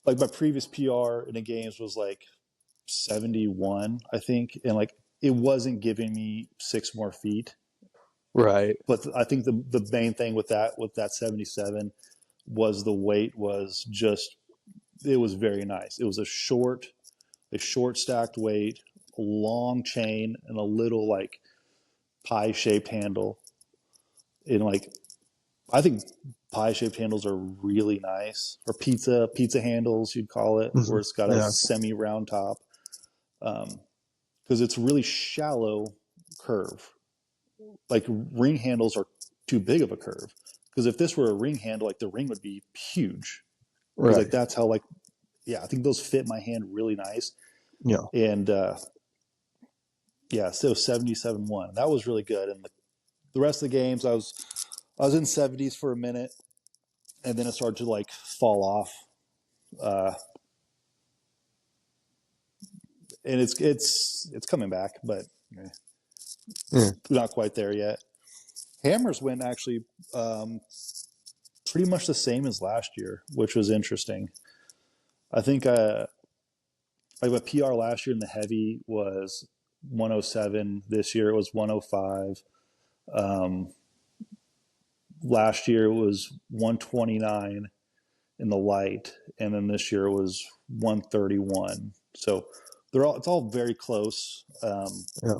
[SPEAKER 2] like my previous PR in the games was like 71, I think. And like, it wasn't giving me 6 more feet.
[SPEAKER 1] Right.
[SPEAKER 2] But I think the main thing with that 77 was the weight was just, it was very nice. It was a short stacked weight, a long chain, and a little like pie shaped handle. And like, I think pie shaped handles are really nice, or pizza handles you'd call it,
[SPEAKER 1] Mm-hmm.
[SPEAKER 2] where it's got a
[SPEAKER 1] Yeah.
[SPEAKER 2] semi round top, because it's really shallow curve. Like ring handles are too big of a curve. Because if this were a ring handle, like the ring would be huge. Because like
[SPEAKER 1] Right.
[SPEAKER 2] that's how like yeah, I think those fit my hand really nice.
[SPEAKER 1] Yeah.
[SPEAKER 2] And yeah, so 77-1. That was really good. And the rest of the games, I was in 70s for a minute, and then it started to like fall off. Uh, and it's coming back, but
[SPEAKER 1] Yeah.
[SPEAKER 2] not quite there yet. Hammers went actually um, pretty much the same as last year, which was interesting. I think like my PR last year in the heavy was 107. This year it was 105. Um, Last year it was 129 in the light, and then this year it was 131. So it's all very close,
[SPEAKER 1] Yeah.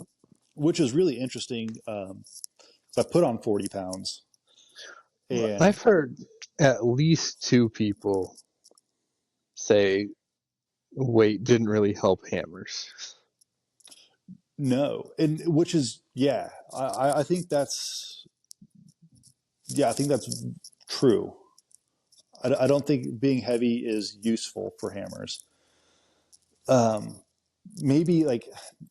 [SPEAKER 2] which is really interesting. So I put on 40 pounds, and
[SPEAKER 1] I've heard at least two people say weight didn't really help hammers.
[SPEAKER 2] no, and which is yeah, I think I think that's true. I don't think being heavy is useful for hammers. Um, maybe like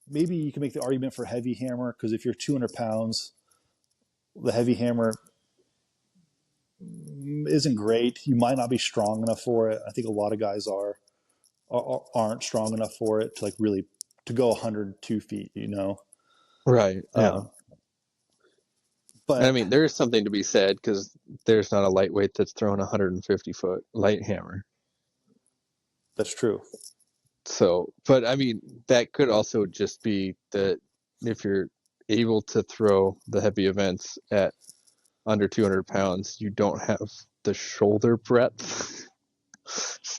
[SPEAKER 2] maybe you can make the argument for heavy hammer because if you're 200 pounds, the heavy hammer isn't great. You might not be strong enough for it. I think a lot of guys aren't strong enough for it to like really to go 102 feet. You know,
[SPEAKER 1] Right. Yeah.
[SPEAKER 2] um,
[SPEAKER 1] And I
[SPEAKER 2] but
[SPEAKER 1] mean, there is something to be said because there's not a lightweight that's throwing a 150-foot light hammer.
[SPEAKER 2] that's true.
[SPEAKER 1] So, but I mean, that could also just be that if you're able to throw the heavy events at under 200 pounds, you don't have the shoulder breadth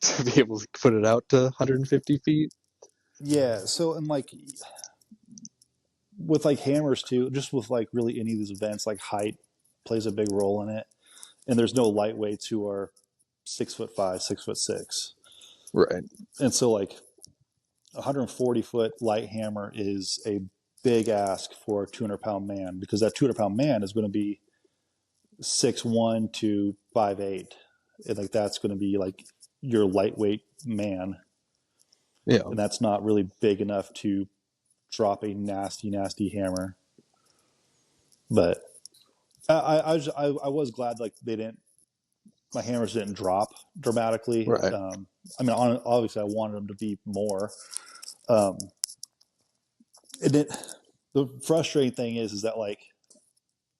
[SPEAKER 1] to be able to put it out to 150 feet.
[SPEAKER 2] Yeah. So and like with like hammers too, just with like really any of these events, like height plays a big role in it. And there's no lightweights who are 6'5", 6'6",
[SPEAKER 1] Right.
[SPEAKER 2] and so like 140-foot light hammer is a big ask for a 200-pound man because that 200-pound man is going to be 6'1" to 5'8", and like that's going to be like your lightweight man,
[SPEAKER 1] Yeah.
[SPEAKER 2] and that's not really big enough to drop a nasty, nasty hammer. But I was glad like they didn't my hammers didn't drop dramatically.
[SPEAKER 1] Right.
[SPEAKER 2] I mean, obviously I wanted them to be more. Um, and the frustrating thing is that like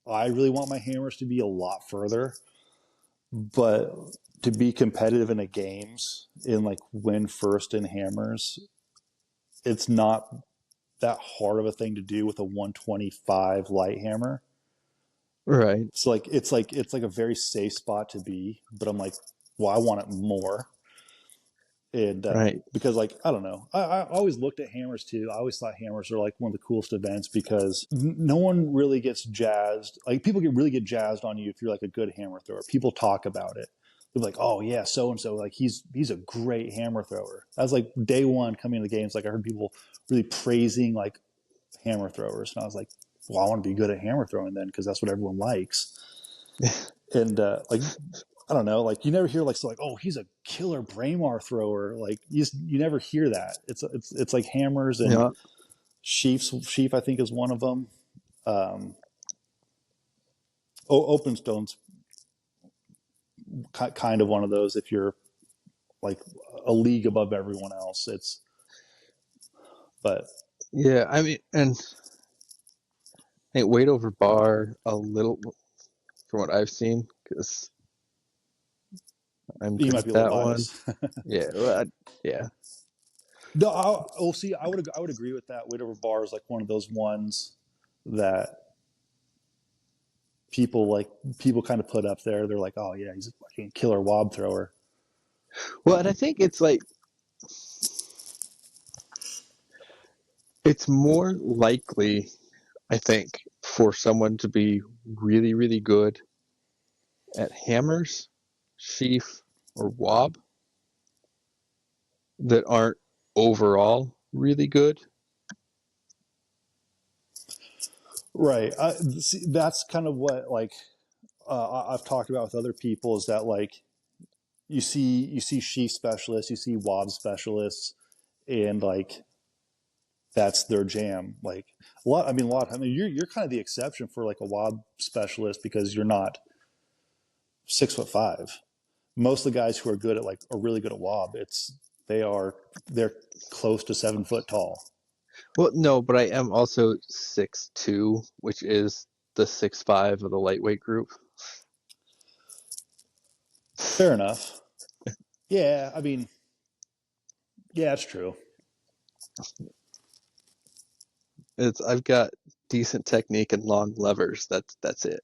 [SPEAKER 2] I really want my hammers to be a lot further, but to be competitive in the games and like win first in hammers, it's not that hard of a thing to do with a 125 light hammer.
[SPEAKER 1] Right.
[SPEAKER 2] So like it's like a very safe spot to be, but I'm like, well, I want it more. And
[SPEAKER 1] Right.
[SPEAKER 2] because like I don't know, I always looked at hammers too. I always thought hammers are like one of the coolest events because no one really gets jazzed. Like people get jazzed on you if you're like a good hammer thrower. People talk about it. They're like, oh yeah, so and so, like he's a great hammer thrower. That was like day one coming to the games. Like I heard people really praising like hammer throwers, and I was like, well, I want to be good at hammer throwing then because that's what everyone likes. And like I don't know, like you never hear like so like oh he's a killer Braemar thrower. Like you never hear that. It's like hammers and
[SPEAKER 1] Yeah.
[SPEAKER 2] sheafs. Sheaf I think is one of them. Um, open stones kind of one of those. If you're like a league above everyone else, it's but
[SPEAKER 1] Yeah. I mean, and I think weight over bar a little from what I've seen because I'm
[SPEAKER 2] you
[SPEAKER 1] good
[SPEAKER 2] might be
[SPEAKER 1] at
[SPEAKER 2] a little
[SPEAKER 1] that one.
[SPEAKER 2] biased.
[SPEAKER 1] Yeah. Well, yeah.
[SPEAKER 2] No, well, see, I would agree with that. Weight over bar is like one of those ones that people kind of put up there. They're like, oh yeah, he's a fucking killer wob thrower.
[SPEAKER 1] Well, and I think it's like it's more likely, I think, for someone to be really, really good at hammers, sheaf, or wob that aren't overall really good.
[SPEAKER 2] Right. See, that's kind of what like I've talked about with other people is that like you see sheaf specialists, you see wob specialists, and like that's their jam. Like a lot. I mean, a lot. I mean, you're kind of the exception for like a wob specialist because you're not 6'5". Most of the guys who are good at like are really good at wob. They're close to 7 foot tall.
[SPEAKER 1] Well, no, but I am also 6'2", which is the 6'5" of the lightweight group.
[SPEAKER 2] Fair enough. Yeah, I mean, yeah, it's true.
[SPEAKER 1] It's I've got decent technique and long levers. That's it.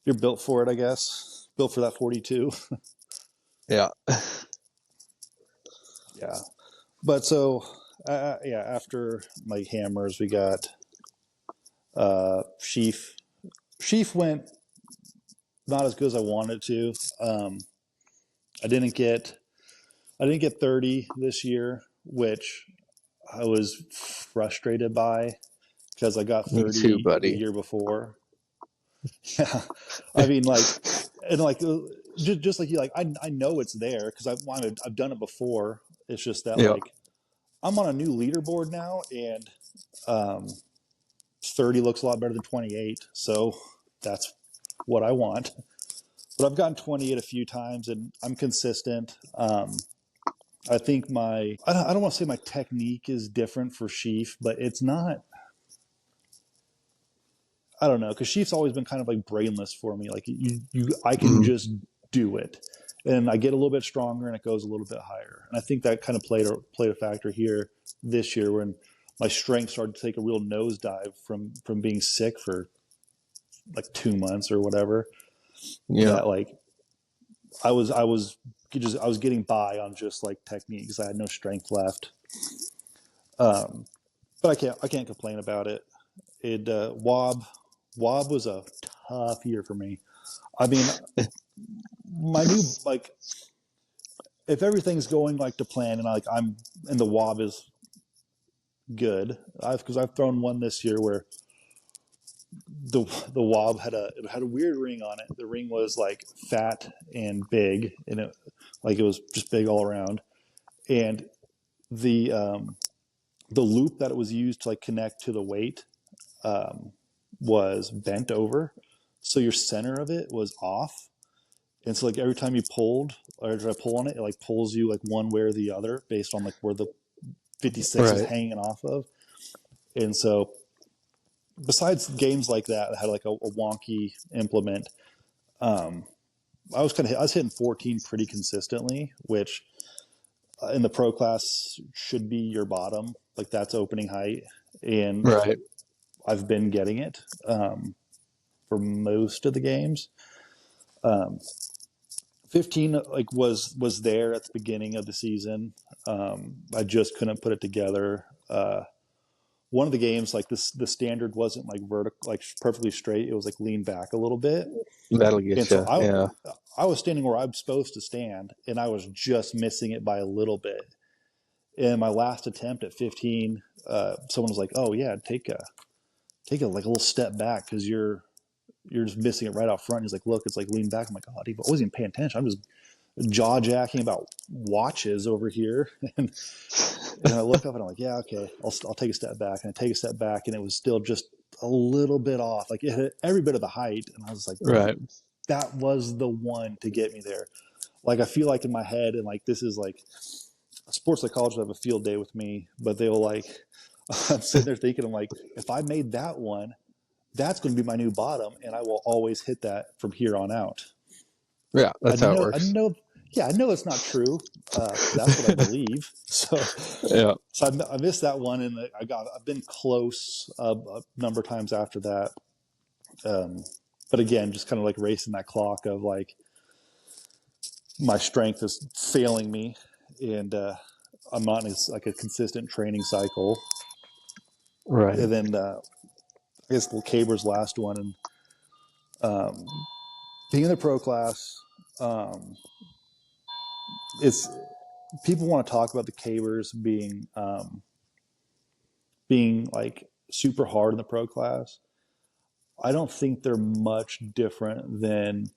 [SPEAKER 2] You're built for it, I guess. Built for that 42.
[SPEAKER 1] Yeah.
[SPEAKER 2] Yeah. But so, yeah, after my hammers, we got Sheaf. Sheaf went not as good as I wanted to. Um, I didn't get I didn't get 30 this year, which I was frustrated by because I got
[SPEAKER 1] Me too,
[SPEAKER 2] 30 the
[SPEAKER 1] buddy.
[SPEAKER 2] year before. Yeah, I mean, like, and like, just like you, like, I know it's there because I've done it before. It's just that
[SPEAKER 1] Yeah.
[SPEAKER 2] like I'm on a new leaderboard now, and um, 30 looks a lot better than 28, so that's what I want. But I've gotten 28 a few times, and I'm consistent. I think I don't want to say my technique is different for Sheaf, but it's not. I don't know, because Sheaf's always been kind of like brainless for me. Like I can
[SPEAKER 1] Mm,
[SPEAKER 2] just do it, and I get a little bit stronger, and it goes a little bit higher. And I think that kind of played a factor here this year when my strength started to take a real nosedive from being sick for like 2 months or whatever.
[SPEAKER 1] yeah.
[SPEAKER 2] That like I was getting by on just like techniques. I had no strength left. But I can't complain about it. It Wob was a tough year for me. I mean, my new like if everything's going like to plan and like I'm and the Wob is good. I've thrown one this year where the Wob had a weird ring on it. The ring was like fat and big, and it was just big all around. And the the loop that it was used to like connect to the weight was bent over, so your center of it was off. And so like every time you pulled or try to pull on it, it like pulls you like one way or the other based on like where the 56 is
[SPEAKER 1] Right.
[SPEAKER 2] hanging off of. And so besides games like that had like a wonky implement, I was hitting 14 pretty consistently, which in the pro class should be your bottom. Like that's opening height, and
[SPEAKER 1] Right.
[SPEAKER 2] I've been getting it for most of the games. 15 like was there at the beginning of the season. I just couldn't put it together. One of the games, like this, the standard wasn't like vertical, like perfectly straight. It was like leaned back a little bit,
[SPEAKER 1] That'll
[SPEAKER 2] and
[SPEAKER 1] get
[SPEAKER 2] so
[SPEAKER 1] you. Yeah.
[SPEAKER 2] I was standing where I'm supposed to stand, and I was just missing it by a little bit. In my last attempt at 15, someone was like, "Oh yeah, take a like a little step back because you're just missing it right out front." He's like, "Look, it's like lean back." I'm like, "God, I wasn't even paying attention. I'm just jaw jacking about watches over here." And I look up and I'm like, "Yeah, okay, I'll take a step back." And I take a step back, and it was still just a little bit off. Like it hit every bit of the height, and I was like,
[SPEAKER 1] Right.
[SPEAKER 2] "That was the one to get me there." Like I feel like in my head, and like this is like a sports psychologist will have a field day with me, but they'll like I'm sitting there thinking, I'm like, if I made that one, that's going to be my new bottom, and I will always hit that from here on out.
[SPEAKER 1] Yeah.
[SPEAKER 2] I
[SPEAKER 1] That's how it
[SPEAKER 2] know, I
[SPEAKER 1] works.
[SPEAKER 2] know, yeah, I know it's not true, but that's what I believe.
[SPEAKER 1] Yeah.
[SPEAKER 2] I missed that one, and I've been close a number of times after that. Um, but again, just kind of like racing that clock of like my strength is failing me, and I'm not in like a consistent training cycle.
[SPEAKER 1] Right.
[SPEAKER 2] And then I guess Caber's last one, and being in the pro class, um, it's people want to talk about the Cabers being like super hard in the pro class. I don't think they're much different than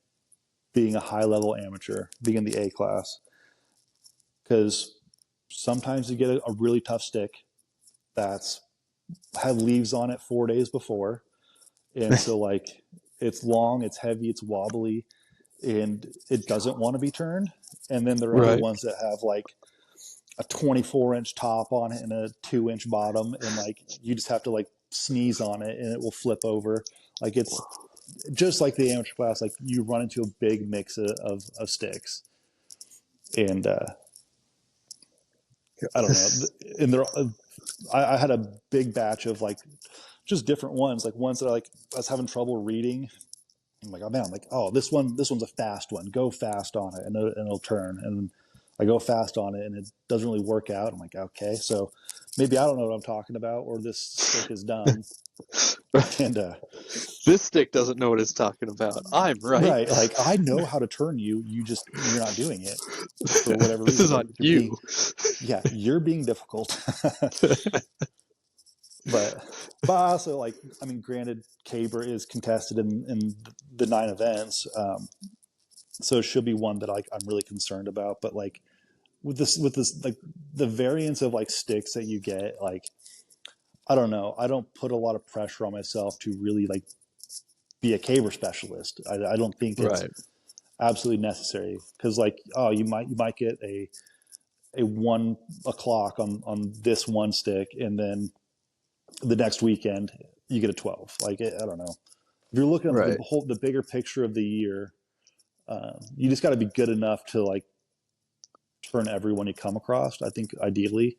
[SPEAKER 2] being a high level amateur, being in the A class, because sometimes you get a really tough stick that's had leaves on it 4 days before, and so like it's long, it's heavy, it's wobbly, and it doesn't want to be turned. And then there are other
[SPEAKER 1] Right.
[SPEAKER 2] ones that have like a 24-inch top on it and a 2-inch bottom, and like you just have to like sneeze on it and it will flip over. Like just like the amateur class, like you run into a big mix of sticks, and I don't know.
[SPEAKER 1] This,
[SPEAKER 2] And they're I had a big batch of like just different ones, like ones that I was having trouble reading. I'm like, oh man, I'm like, oh, this one's a fast one. Go fast on it, and it'll turn. And I go fast on it, and it doesn't really work out. I'm like, okay, so maybe I don't know what I'm talking about, or this stick is dumb. And
[SPEAKER 1] this stick doesn't know what it's talking about. I'm right.
[SPEAKER 2] right, like I know how to turn you. You're not doing it for whatever
[SPEAKER 1] This
[SPEAKER 2] reason.
[SPEAKER 1] is on
[SPEAKER 2] You're being
[SPEAKER 1] you.
[SPEAKER 2] yeah, you're being difficult. but also like I mean, granted, Caber is contested in the 9 events, so it should be one that like I'm really concerned about. But like with this like the variance of like sticks that you get, like I don't know, I don't put a lot of pressure on myself to really like be a Caber specialist. I don't think it's
[SPEAKER 1] Right.
[SPEAKER 2] absolutely necessary because like oh you might get a 1 o'clock on this one stick, and then the next weekend you get a 12. Like I don't know. If you're looking at
[SPEAKER 1] Right.
[SPEAKER 2] the bigger picture of the year, you just got to be good enough to like turn everyone you come across. I think ideally,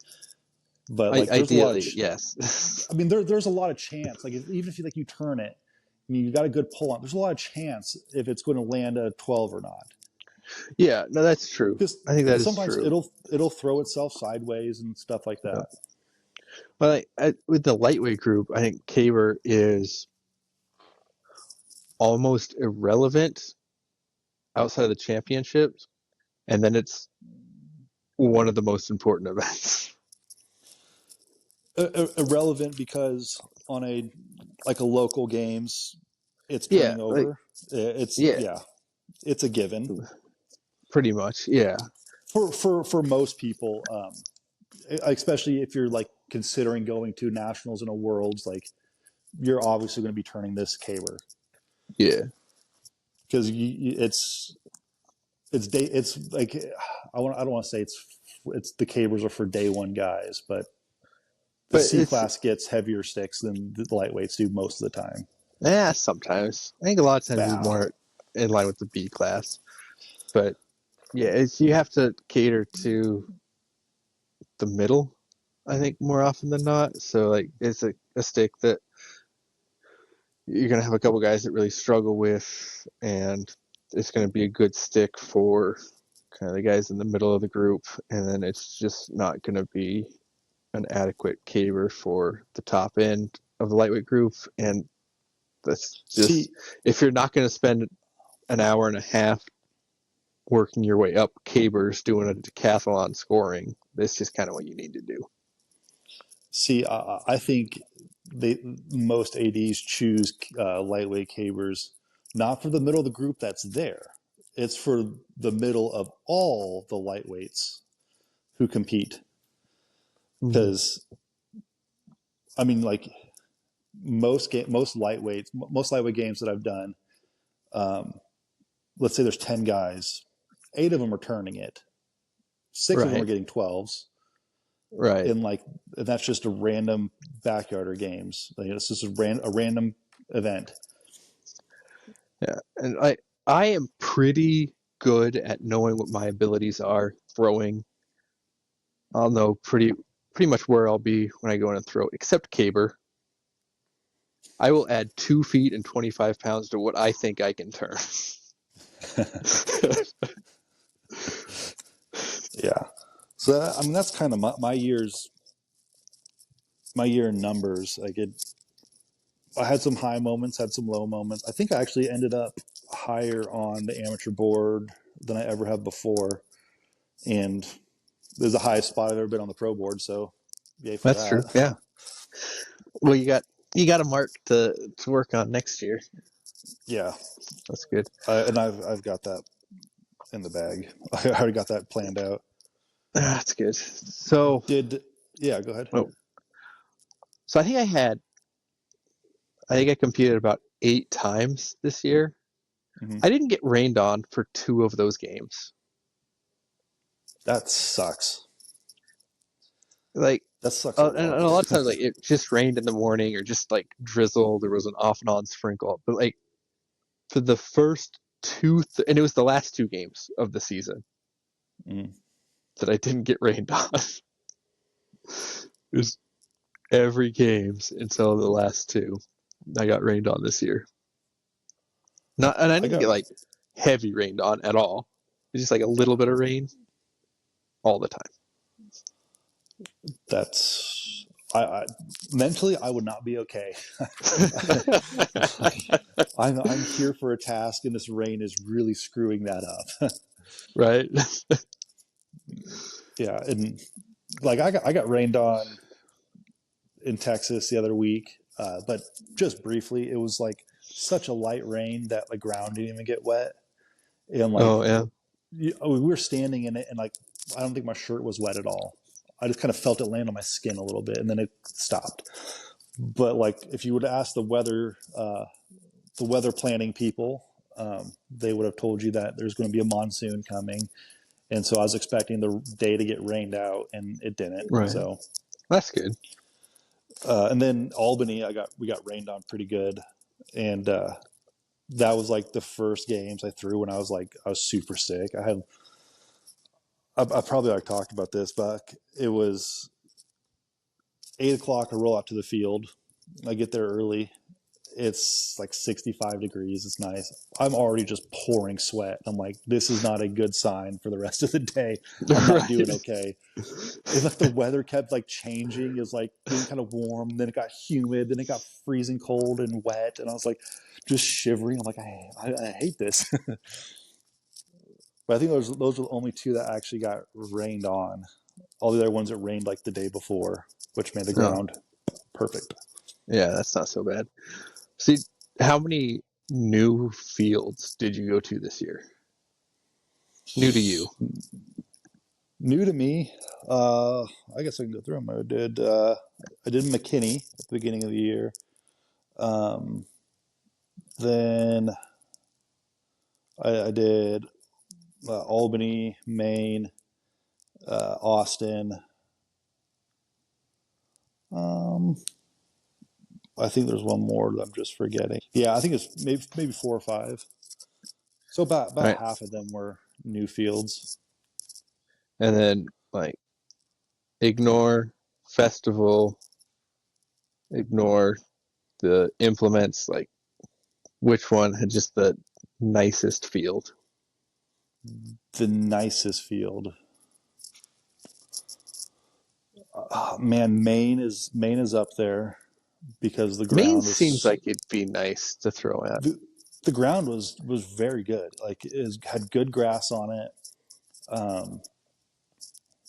[SPEAKER 2] but like there's a lot of,
[SPEAKER 1] Ideally, yes.
[SPEAKER 2] I mean there's a lot of chance. Like even if you like you turn it, I mean you got a good pull on. There's a lot of chance if it's going to land a 12 or not.
[SPEAKER 1] Yeah, no, that's true.
[SPEAKER 2] Because
[SPEAKER 1] I think that is
[SPEAKER 2] sometimes
[SPEAKER 1] true.
[SPEAKER 2] it'll throw itself sideways and stuff like
[SPEAKER 1] Yeah.
[SPEAKER 2] that.
[SPEAKER 1] But with the lightweight group, I think Caber is almost irrelevant outside of the championships, and then it's one of the most important events.
[SPEAKER 2] Irrelevant because on a like a local games, it's
[SPEAKER 1] Yeah,
[SPEAKER 2] turning
[SPEAKER 1] like
[SPEAKER 2] over. It's
[SPEAKER 1] yeah,
[SPEAKER 2] yeah, it's a given
[SPEAKER 1] pretty much. Yeah,
[SPEAKER 2] for most people, especially if you're like considering going to nationals and a worlds. Like you're obviously going to be turning this Caber
[SPEAKER 1] yeah.
[SPEAKER 2] because it's like I don't want to say it's the Cabers are for day one guys, but the
[SPEAKER 1] But
[SPEAKER 2] C
[SPEAKER 1] it's
[SPEAKER 2] class gets heavier sticks than the lightweights do most of the time.
[SPEAKER 1] sometimes. I think a lot of times it's
[SPEAKER 2] Bah.
[SPEAKER 1] more in line with the B class. But yeah, it's you have to cater to the middle. I think more often than not. So like it's a stick that you're gonna have a couple guys that really struggle with, and it's gonna be a good stick for kind of the guys in the middle of the group, and then it's just not gonna be an adequate caber for the top end of the lightweight group, and that's just
[SPEAKER 2] See,
[SPEAKER 1] if you're not gonna spend an hour and a half working your way up cabers doing a decathlon scoring, that's just kind of what you need to do.
[SPEAKER 2] I think they most ads choose lightweight cabers not for the middle of the group that's there. It's for the middle of all the lightweights who compete.
[SPEAKER 1] Mm-hmm.
[SPEAKER 2] Because I mean, like most lightweight games that I've done, um, let's say there's 10 guys, 8 of them are turning it, 6 of them are
[SPEAKER 1] Right,
[SPEAKER 2] getting 12s,
[SPEAKER 1] right.
[SPEAKER 2] and like and that's just a random backyarder games. Like, it's just a random event.
[SPEAKER 1] Yeah, and I am pretty good at knowing what my abilities are throwing. I'll know pretty much where I'll be when I go in and throw, except caber. I will add 2 feet and 25 pounds to what I think I can turn.
[SPEAKER 2] Yeah. So I mean that's kind of my year in numbers. I had some high moments, had some low moments. I think I actually ended up higher on the amateur board than I ever have before, and this is the highest spot I've ever been on the pro board. So yay for
[SPEAKER 1] That's true.
[SPEAKER 2] that.
[SPEAKER 1] Yeah. Well, you got a mark to work on next year.
[SPEAKER 2] Yeah,
[SPEAKER 1] That's good.
[SPEAKER 2] and I've got that in the bag. I already got that planned out.
[SPEAKER 1] That's good. So,
[SPEAKER 2] Did yeah? Go ahead.
[SPEAKER 1] oh, so I think I competed about 8 times this year.
[SPEAKER 2] Mm-hmm.
[SPEAKER 1] I didn't get rained on for 2 of those games.
[SPEAKER 2] That sucks.
[SPEAKER 1] Like,
[SPEAKER 2] That sucks a
[SPEAKER 1] and
[SPEAKER 2] lot.
[SPEAKER 1] a lot of times, like it just rained in the morning, or just like drizzled. There was an off and on sprinkle, but like for the first and it was the last two games of the season
[SPEAKER 2] Mm.
[SPEAKER 1] that I didn't get rained on. It was every games until the last two I got rained on this year. Not, and I
[SPEAKER 2] I
[SPEAKER 1] didn't
[SPEAKER 2] got
[SPEAKER 1] get like heavy rained on at all. It's just like a little bit of rain all the time.
[SPEAKER 2] that's I mentally I would not be okay. Like, I'm here for a task, and this rain is really screwing that up.
[SPEAKER 1] Right?
[SPEAKER 2] Yeah, and like I got rained on in Texas the other week, but just briefly. It was like such a light rain that the ground didn't even get wet, and like
[SPEAKER 1] Oh yeah.
[SPEAKER 2] we were standing in it, and like I don't think my shirt was wet at all. I just kind of felt it land on my skin a little bit, and then it stopped. But like if you would ask the weather planning people, they would have told you that there's going to be a monsoon coming, and so I was expecting the day to get rained out, and it didn't.
[SPEAKER 1] Right.
[SPEAKER 2] So,
[SPEAKER 1] That's good.
[SPEAKER 2] and then Albany, we got rained on pretty good, and that was like the first games I threw when I was super sick. I probably already talked about this, but it was 8 o'clock. I roll out to the field. I get there early. It's like 65 degrees. It's nice. I'm already just pouring sweat. I'm like, this is not a good sign for the rest of the day. I'm not doing
[SPEAKER 1] Right.
[SPEAKER 2] okay. It's like the weather kept like changing. It was like getting kind of warm. Then it got humid. Then it got freezing cold and wet. And I was like, just shivering. I'm like, I hate this. But I think those were the only two that actually got rained on. All the other ones it rained like the day before, which made the
[SPEAKER 1] Oh,
[SPEAKER 2] ground perfect.
[SPEAKER 1] yeah, that's not so bad. See, how many new fields did you go to this year? New to you.
[SPEAKER 2] New to me, I guess I can go through them. I did McKinney at the beginning of the year. Um, then I did Albany, Maine, Austin. Um, I think there's one more that I'm just forgetting. Yeah, I think it's maybe four or five. So
[SPEAKER 1] All
[SPEAKER 2] about
[SPEAKER 1] right.
[SPEAKER 2] half of them were new fields.
[SPEAKER 1] And then like ignore festival, ignore the implements, like which one had just the nicest field?
[SPEAKER 2] The nicest field. Man, Maine is up there because the
[SPEAKER 1] Maine
[SPEAKER 2] ground
[SPEAKER 1] seems
[SPEAKER 2] was
[SPEAKER 1] like it'd be nice to throw at.
[SPEAKER 2] the, the ground was very good. Like it had good grass on it, um,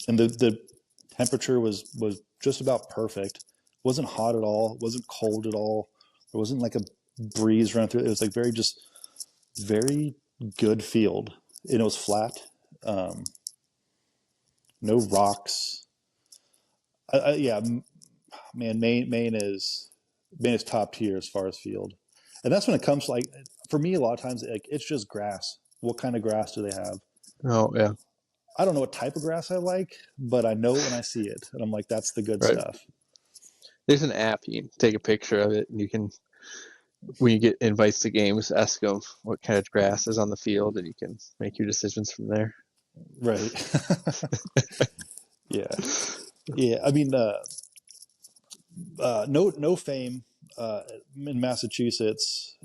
[SPEAKER 2] and the temperature was just about perfect. It wasn't hot at all. It wasn't cold at all. There wasn't like a breeze running through it. It was like very good field. And it was flat, um, no rocks. Yeah, man, Maine is top tier as far as field, and that's when it comes to like for me a lot of times like it's just grass. What kind of grass do they have?
[SPEAKER 1] Oh yeah,
[SPEAKER 2] I don't know what type of grass I like, but I know it when I see it, and I'm like, that's the good
[SPEAKER 1] right.
[SPEAKER 2] stuff.
[SPEAKER 1] There's an app you can take a picture of it, and you can when you get invites to games, ask them what kind of grass is on the field, and you can make your decisions from there.
[SPEAKER 2] Right? Yeah, yeah. I mean, no fame in Massachusetts.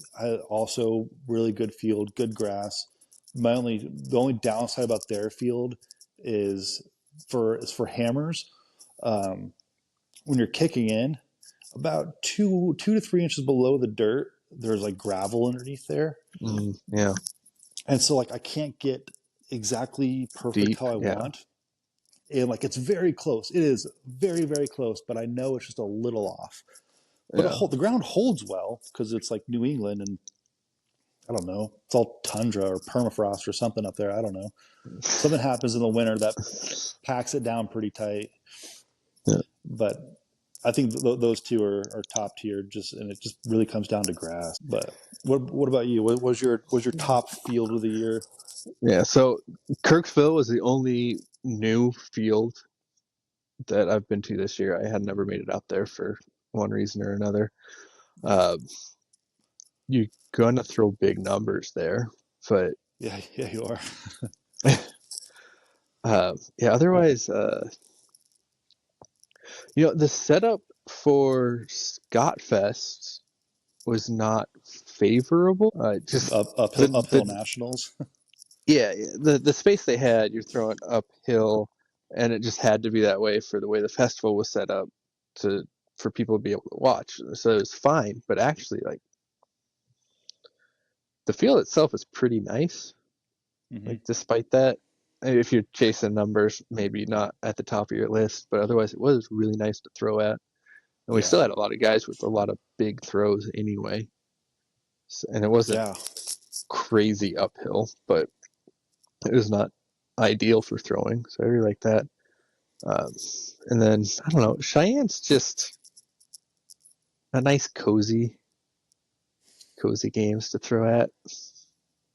[SPEAKER 2] Also really good field, good grass. The only downside about their field is for hammers. Um, when you're kicking in, about 2 to 3 inches below the dirt, there's like gravel underneath there,
[SPEAKER 1] Yeah,
[SPEAKER 2] and so like I can't get exactly perfect
[SPEAKER 1] deep.
[SPEAKER 2] how I
[SPEAKER 1] Yeah,
[SPEAKER 2] want. And like it's very close. It is very close, but I know it's just a little off. But
[SPEAKER 1] yeah,
[SPEAKER 2] the ground holds well because it's like New England, and I don't know, it's all tundra or permafrost or something up there. I don't know. Something happens in the winter that packs it down pretty tight.
[SPEAKER 1] yeah.
[SPEAKER 2] But I think those two are top tier. Just and it just really comes down to grass. But what about you? What was your top field of the year?
[SPEAKER 1] Yeah. So Kirksville was the only new field that I've been to this year. I had never made it out there for one reason or another. Uh, you're gonna throw big numbers there, but
[SPEAKER 2] Yeah, yeah, you are.
[SPEAKER 1] yeah. Otherwise, the setup for Scott Fest was not favorable. Just
[SPEAKER 2] Uphill
[SPEAKER 1] the
[SPEAKER 2] nationals.
[SPEAKER 1] yeah, the space they had, you're throwing uphill, and it just had to be that way for the way the festival was set up to for people to be able to watch. So it was fine, but actually, like the field itself is pretty nice.
[SPEAKER 2] Hmm.
[SPEAKER 1] Like despite that, if you're chasing numbers, maybe not at the top of your list, but otherwise it was really nice to throw at. And we
[SPEAKER 2] Yeah,
[SPEAKER 1] still had a lot of guys with a lot of big throws anyway, and it wasn't
[SPEAKER 2] yeah.
[SPEAKER 1] crazy uphill, but it was not ideal for throwing. So I really like that. Um, and then I don't know, Cheyenne's just a nice cozy games to throw at.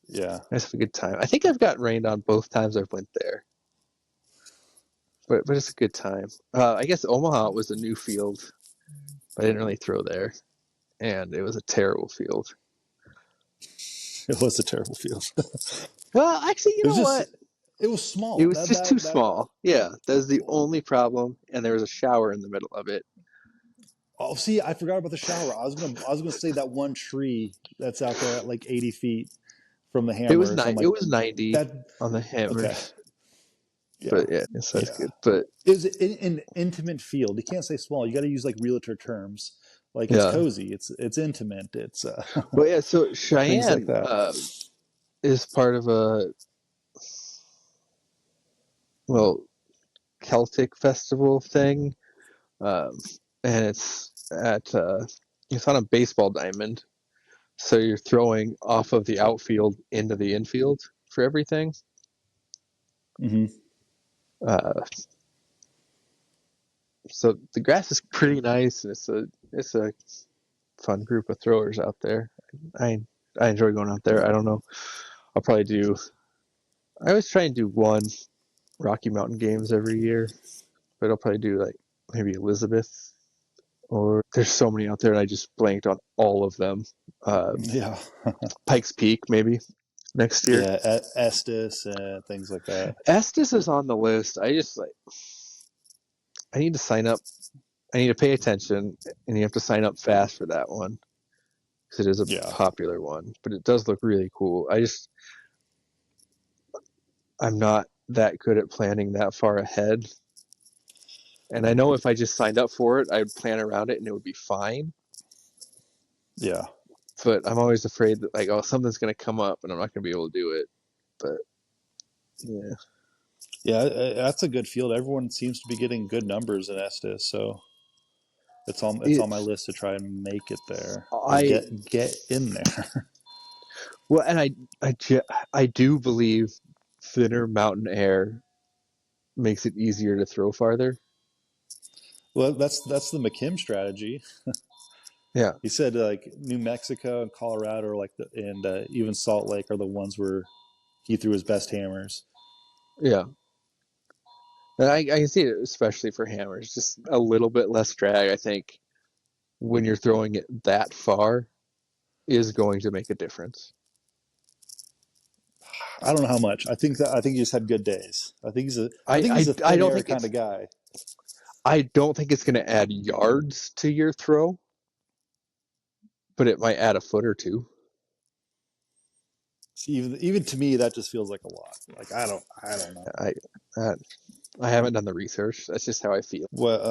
[SPEAKER 2] Yeah.
[SPEAKER 1] Nice have a good time. I think I've gotten rained on both times I've went there, but it's a good time. I guess Omaha was a new field, but I didn't really throw there, and it was a terrible field.
[SPEAKER 2] It was a terrible field.
[SPEAKER 1] Well, actually, you
[SPEAKER 2] It was
[SPEAKER 1] know
[SPEAKER 2] just
[SPEAKER 1] what?
[SPEAKER 2] it was
[SPEAKER 1] It
[SPEAKER 2] small.
[SPEAKER 1] was just too
[SPEAKER 2] That
[SPEAKER 1] small. Yeah, that's the only problem, and there was a shower in the middle of it.
[SPEAKER 2] Oh, see, I forgot about the shower. I was gonna say that one tree that's out there at like 80 feet from the
[SPEAKER 1] It was
[SPEAKER 2] hammers. I'm
[SPEAKER 1] nine. It
[SPEAKER 2] like
[SPEAKER 1] was 90
[SPEAKER 2] that.
[SPEAKER 1] on the
[SPEAKER 2] Okay,
[SPEAKER 1] hammers,
[SPEAKER 2] yeah,
[SPEAKER 1] but yeah, so that's
[SPEAKER 2] yeah.
[SPEAKER 1] good. But
[SPEAKER 2] It was an intimate field. You can't say small. You got to use like realtor terms. Like it's
[SPEAKER 1] yeah,
[SPEAKER 2] cozy. It's intimate. It's
[SPEAKER 1] but yeah. So
[SPEAKER 2] things like
[SPEAKER 1] Cheyenne
[SPEAKER 2] that.
[SPEAKER 1] is part of a well Celtic festival thing, um, and it's on a baseball diamond. So you're throwing off of the outfield into the infield for everything.
[SPEAKER 2] Hmm.
[SPEAKER 1] Uh, so the grass is pretty nice, and it's a fun group of throwers out there. I I enjoy going out there. I don't know. I'll probably do. I always try and do one Rocky Mountain Games every year, but I'll probably do like maybe Elizabeth, or there's so many out there, and I just blanked on all of them. Uh,
[SPEAKER 2] Yeah,
[SPEAKER 1] Pikes Peak maybe next year.
[SPEAKER 2] yeah. Estes and things like that.
[SPEAKER 1] Estes is on the list. I need to sign up. I need to pay attention, and you have to sign up fast for that one because it is a
[SPEAKER 2] Yeah,
[SPEAKER 1] popular one. But it does look really cool. I'm not that good at planning that far ahead, and I know if I just signed up for it, I would plan around it and it would be fine.
[SPEAKER 2] yeah,
[SPEAKER 1] But I'm always afraid that like, oh, something's gonna come up and I'm not gonna be able to do it. But yeah,
[SPEAKER 2] yeah. That's a good field. Everyone seems to be getting good numbers in Estes, so it's on my
[SPEAKER 1] it's
[SPEAKER 2] list to try and make it there or
[SPEAKER 1] I
[SPEAKER 2] get in there.
[SPEAKER 1] well, and I I do believe thinner mountain air makes it easier to throw farther.
[SPEAKER 2] Well, that's the McKim strategy.
[SPEAKER 1] Yeah,
[SPEAKER 2] He said like New Mexico and Colorado are like and even Salt Lake are the ones where he threw his best hammers.
[SPEAKER 1] yeah. And I can see it, especially for hammers, just a little bit less drag. I think when you're throwing it that far is going to make a difference.
[SPEAKER 2] I don't know how much. I think he just had good days. I think he's a
[SPEAKER 1] I
[SPEAKER 2] thin
[SPEAKER 1] don't
[SPEAKER 2] air
[SPEAKER 1] think
[SPEAKER 2] kind
[SPEAKER 1] it's
[SPEAKER 2] of guy.
[SPEAKER 1] I don't think it's going to add yards to your throw, but it might add a foot or two.
[SPEAKER 2] See, even to me, that just feels like a lot. Like I don't know.
[SPEAKER 1] I uh, I haven't done the research. That's just how I feel.
[SPEAKER 2] What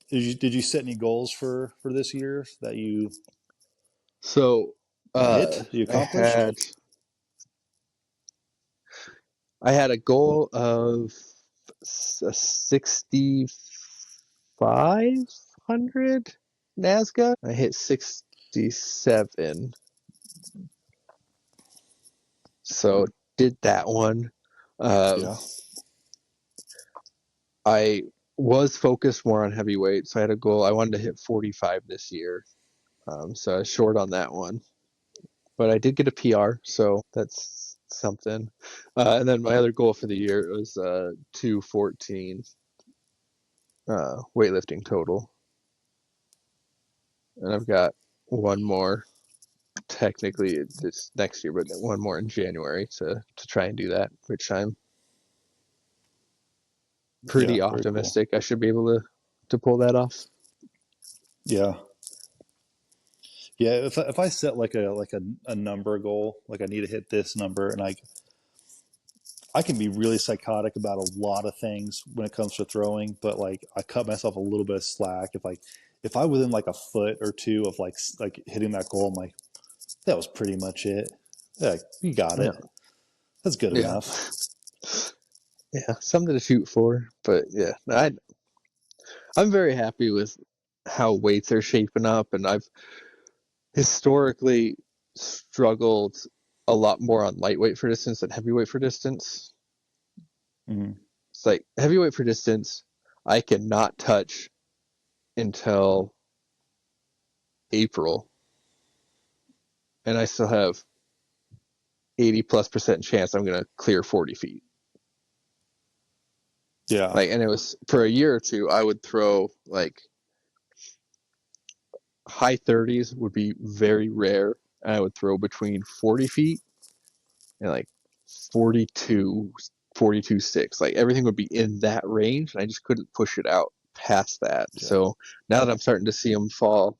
[SPEAKER 2] did you set any goals for this year that
[SPEAKER 1] So
[SPEAKER 2] you
[SPEAKER 1] uh,
[SPEAKER 2] hit? You
[SPEAKER 1] I
[SPEAKER 2] accomplished?
[SPEAKER 1] had I had a goal of 6,500 Nazca. I hit 67, so did that one. Um,
[SPEAKER 2] Yeah.
[SPEAKER 1] I was focused more on heavyweight, so I had a goal. I wanted to hit 45 this year, so I was short on that one. But I did get a PR, so that's something. And then my other goal for the year was 214 weightlifting total, and I've got one more. Technically, it's next year, but one more in January to try and do that, which I'm
[SPEAKER 2] Yeah,
[SPEAKER 1] pretty
[SPEAKER 2] very cool.
[SPEAKER 1] optimistic I should be able to pull that off.
[SPEAKER 2] Yeah, yeah. If I set like a number goal, like I need to hit this number, and I can be really psychotic about a lot of things when it comes to throwing, but like I cut myself a little bit of slack if I within like a foot or two of like hitting that goal, I'm like that was pretty much it. Yeah, you got
[SPEAKER 1] Yeah,
[SPEAKER 2] it. That's good
[SPEAKER 1] yeah,
[SPEAKER 2] enough.
[SPEAKER 1] yeah. Something to shoot for, but yeah, I'm very happy with how weights are shaping up, and I've historically struggled a lot more on lightweight for distance than heavyweight for distance.
[SPEAKER 2] Mm-hmm.
[SPEAKER 1] It's like heavyweight for distance, I cannot touch until April, and I still have 80+% chance I'm going to clear 40 feet.
[SPEAKER 2] Yeah,
[SPEAKER 1] Like, and it was for a year or two, I would throw like high 30s would be very rare. And I would throw between 40 feet and like 42, 42.6. Like everything would be in that range, and I just couldn't push it out past that.
[SPEAKER 2] yeah,
[SPEAKER 1] So now that I'm starting to see them fall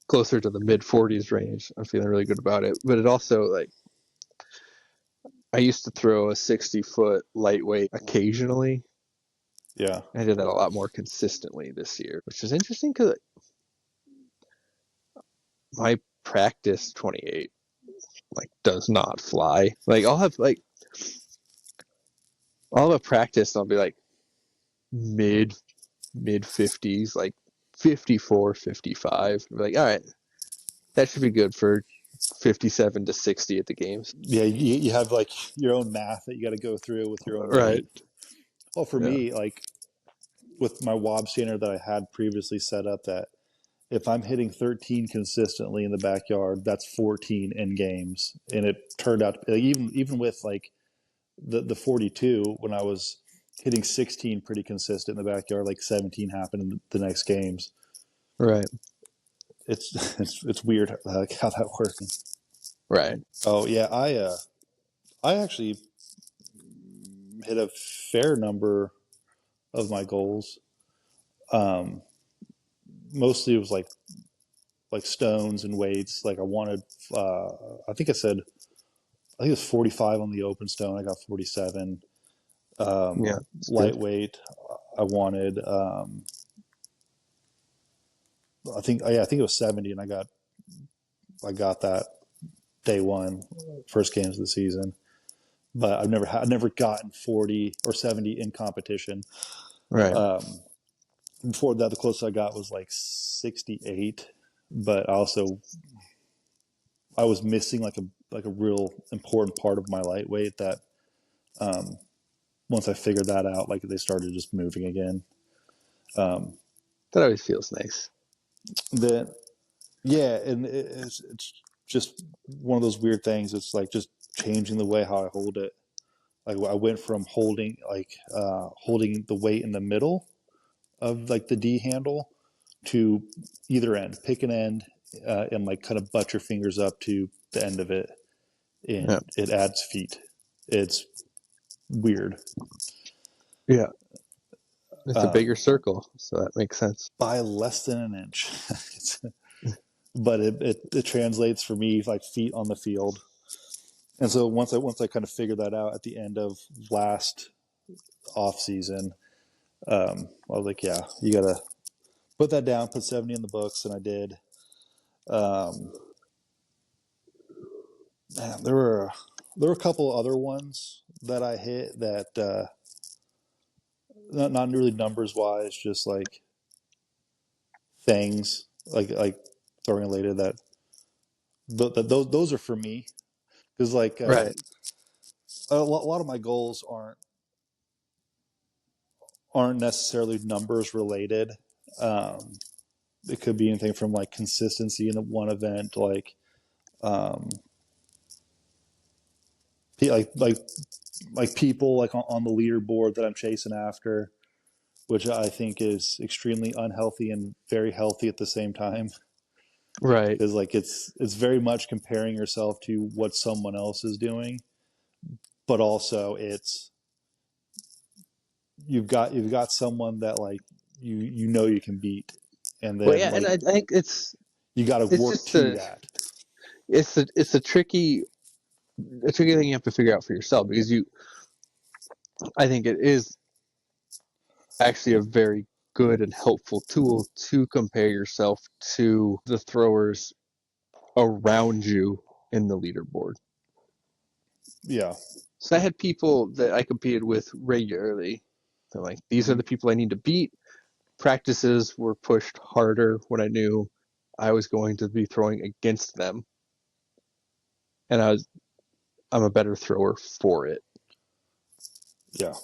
[SPEAKER 1] closer to the mid 40s range, I'm feeling really good about it. But it also, like, I used to throw a 60-foot lightweight occasionally.
[SPEAKER 2] yeah,
[SPEAKER 1] I did that a lot more consistently this year, which is interesting because my practice 28 like does not fly. Like I'll have a practice and I'll be like mid 50s, like 54, 55. Like, all right, that should be good for 57 to 60 at the games.
[SPEAKER 2] yeah. You have like your own math that you got to go through with your own
[SPEAKER 1] Right.
[SPEAKER 2] weight. Well, for
[SPEAKER 1] Yeah.
[SPEAKER 2] me, like with my wob standard that I had previously set up, that if I'm hitting 13 consistently in the backyard, that's 14 in games, and it turned out like, even with like the 42 when I was hitting 16 pretty consistent in the backyard, like 17 happened in the next games.
[SPEAKER 1] Right.
[SPEAKER 2] It's weird like how that works.
[SPEAKER 1] Right.
[SPEAKER 2] Oh yeah, I actually hit a fair number of my goals. Um, Mostly it was like stones and weights. Like I wanted, I think I think it was 45 on the open stone. I got 47.
[SPEAKER 1] Yeah, it's good.
[SPEAKER 2] Lightweight, I wanted. I think it was 70, and I got that day one, first games of the season. But I've never gotten 40 or 70 in competition.
[SPEAKER 1] Right.
[SPEAKER 2] Um, Before that, the closest I got was like 68. But I was missing like a real important part of my lightweight that um, once I figured that out, like they started just moving again. Um,
[SPEAKER 1] That always feels nice.
[SPEAKER 2] that Yeah, and it's just one of those weird things. It's like just changing the way how I hold it. Like I went from holding the weight in the middle of like the D handle to either end, pick an end, and like kind of butt your fingers up to the end of it,
[SPEAKER 1] Yeah.
[SPEAKER 2] and it adds feet. It's weird.
[SPEAKER 1] Yeah. It's a bigger
[SPEAKER 2] Um,
[SPEAKER 1] circle, so that makes sense.
[SPEAKER 2] by less than an inch, but it translates for me like feet on the field. And so once I kind of figured that out at the end of last off season, I was like, yeah, you gotta put that down, put 70 in the books, and I did. Um, Man, there were a couple other ones that I hit that not really numbers wise, just like things like throwing related that those are for me because like
[SPEAKER 1] Right.
[SPEAKER 2] a lot of my goals aren't necessarily numbers related. Um, it could be anything from like consistency in one event, um, like like like people like on the leaderboard that I'm chasing after, which I think is extremely unhealthy and very healthy at the same time.
[SPEAKER 1] Right.
[SPEAKER 2] because like it's very much comparing yourself to what someone else is doing, but also it's you've got someone that like you know you can beat, and
[SPEAKER 1] Well,
[SPEAKER 2] then
[SPEAKER 1] yeah, and
[SPEAKER 2] like
[SPEAKER 1] I think
[SPEAKER 2] you got to
[SPEAKER 1] it's
[SPEAKER 2] work
[SPEAKER 1] just
[SPEAKER 2] to that.
[SPEAKER 1] it's a tricky thing you have to figure out for yourself because you I think it is actually a very good and helpful tool to compare yourself to the throwers around you in the leaderboard.
[SPEAKER 2] Yeah.
[SPEAKER 1] So I had people that I competed with regularly. They're like, these are
[SPEAKER 2] Hmm.
[SPEAKER 1] the people I need to beat. Practices were pushed harder when I knew I was going to be throwing against them, and I'm a better thrower for it.
[SPEAKER 2] Yeah.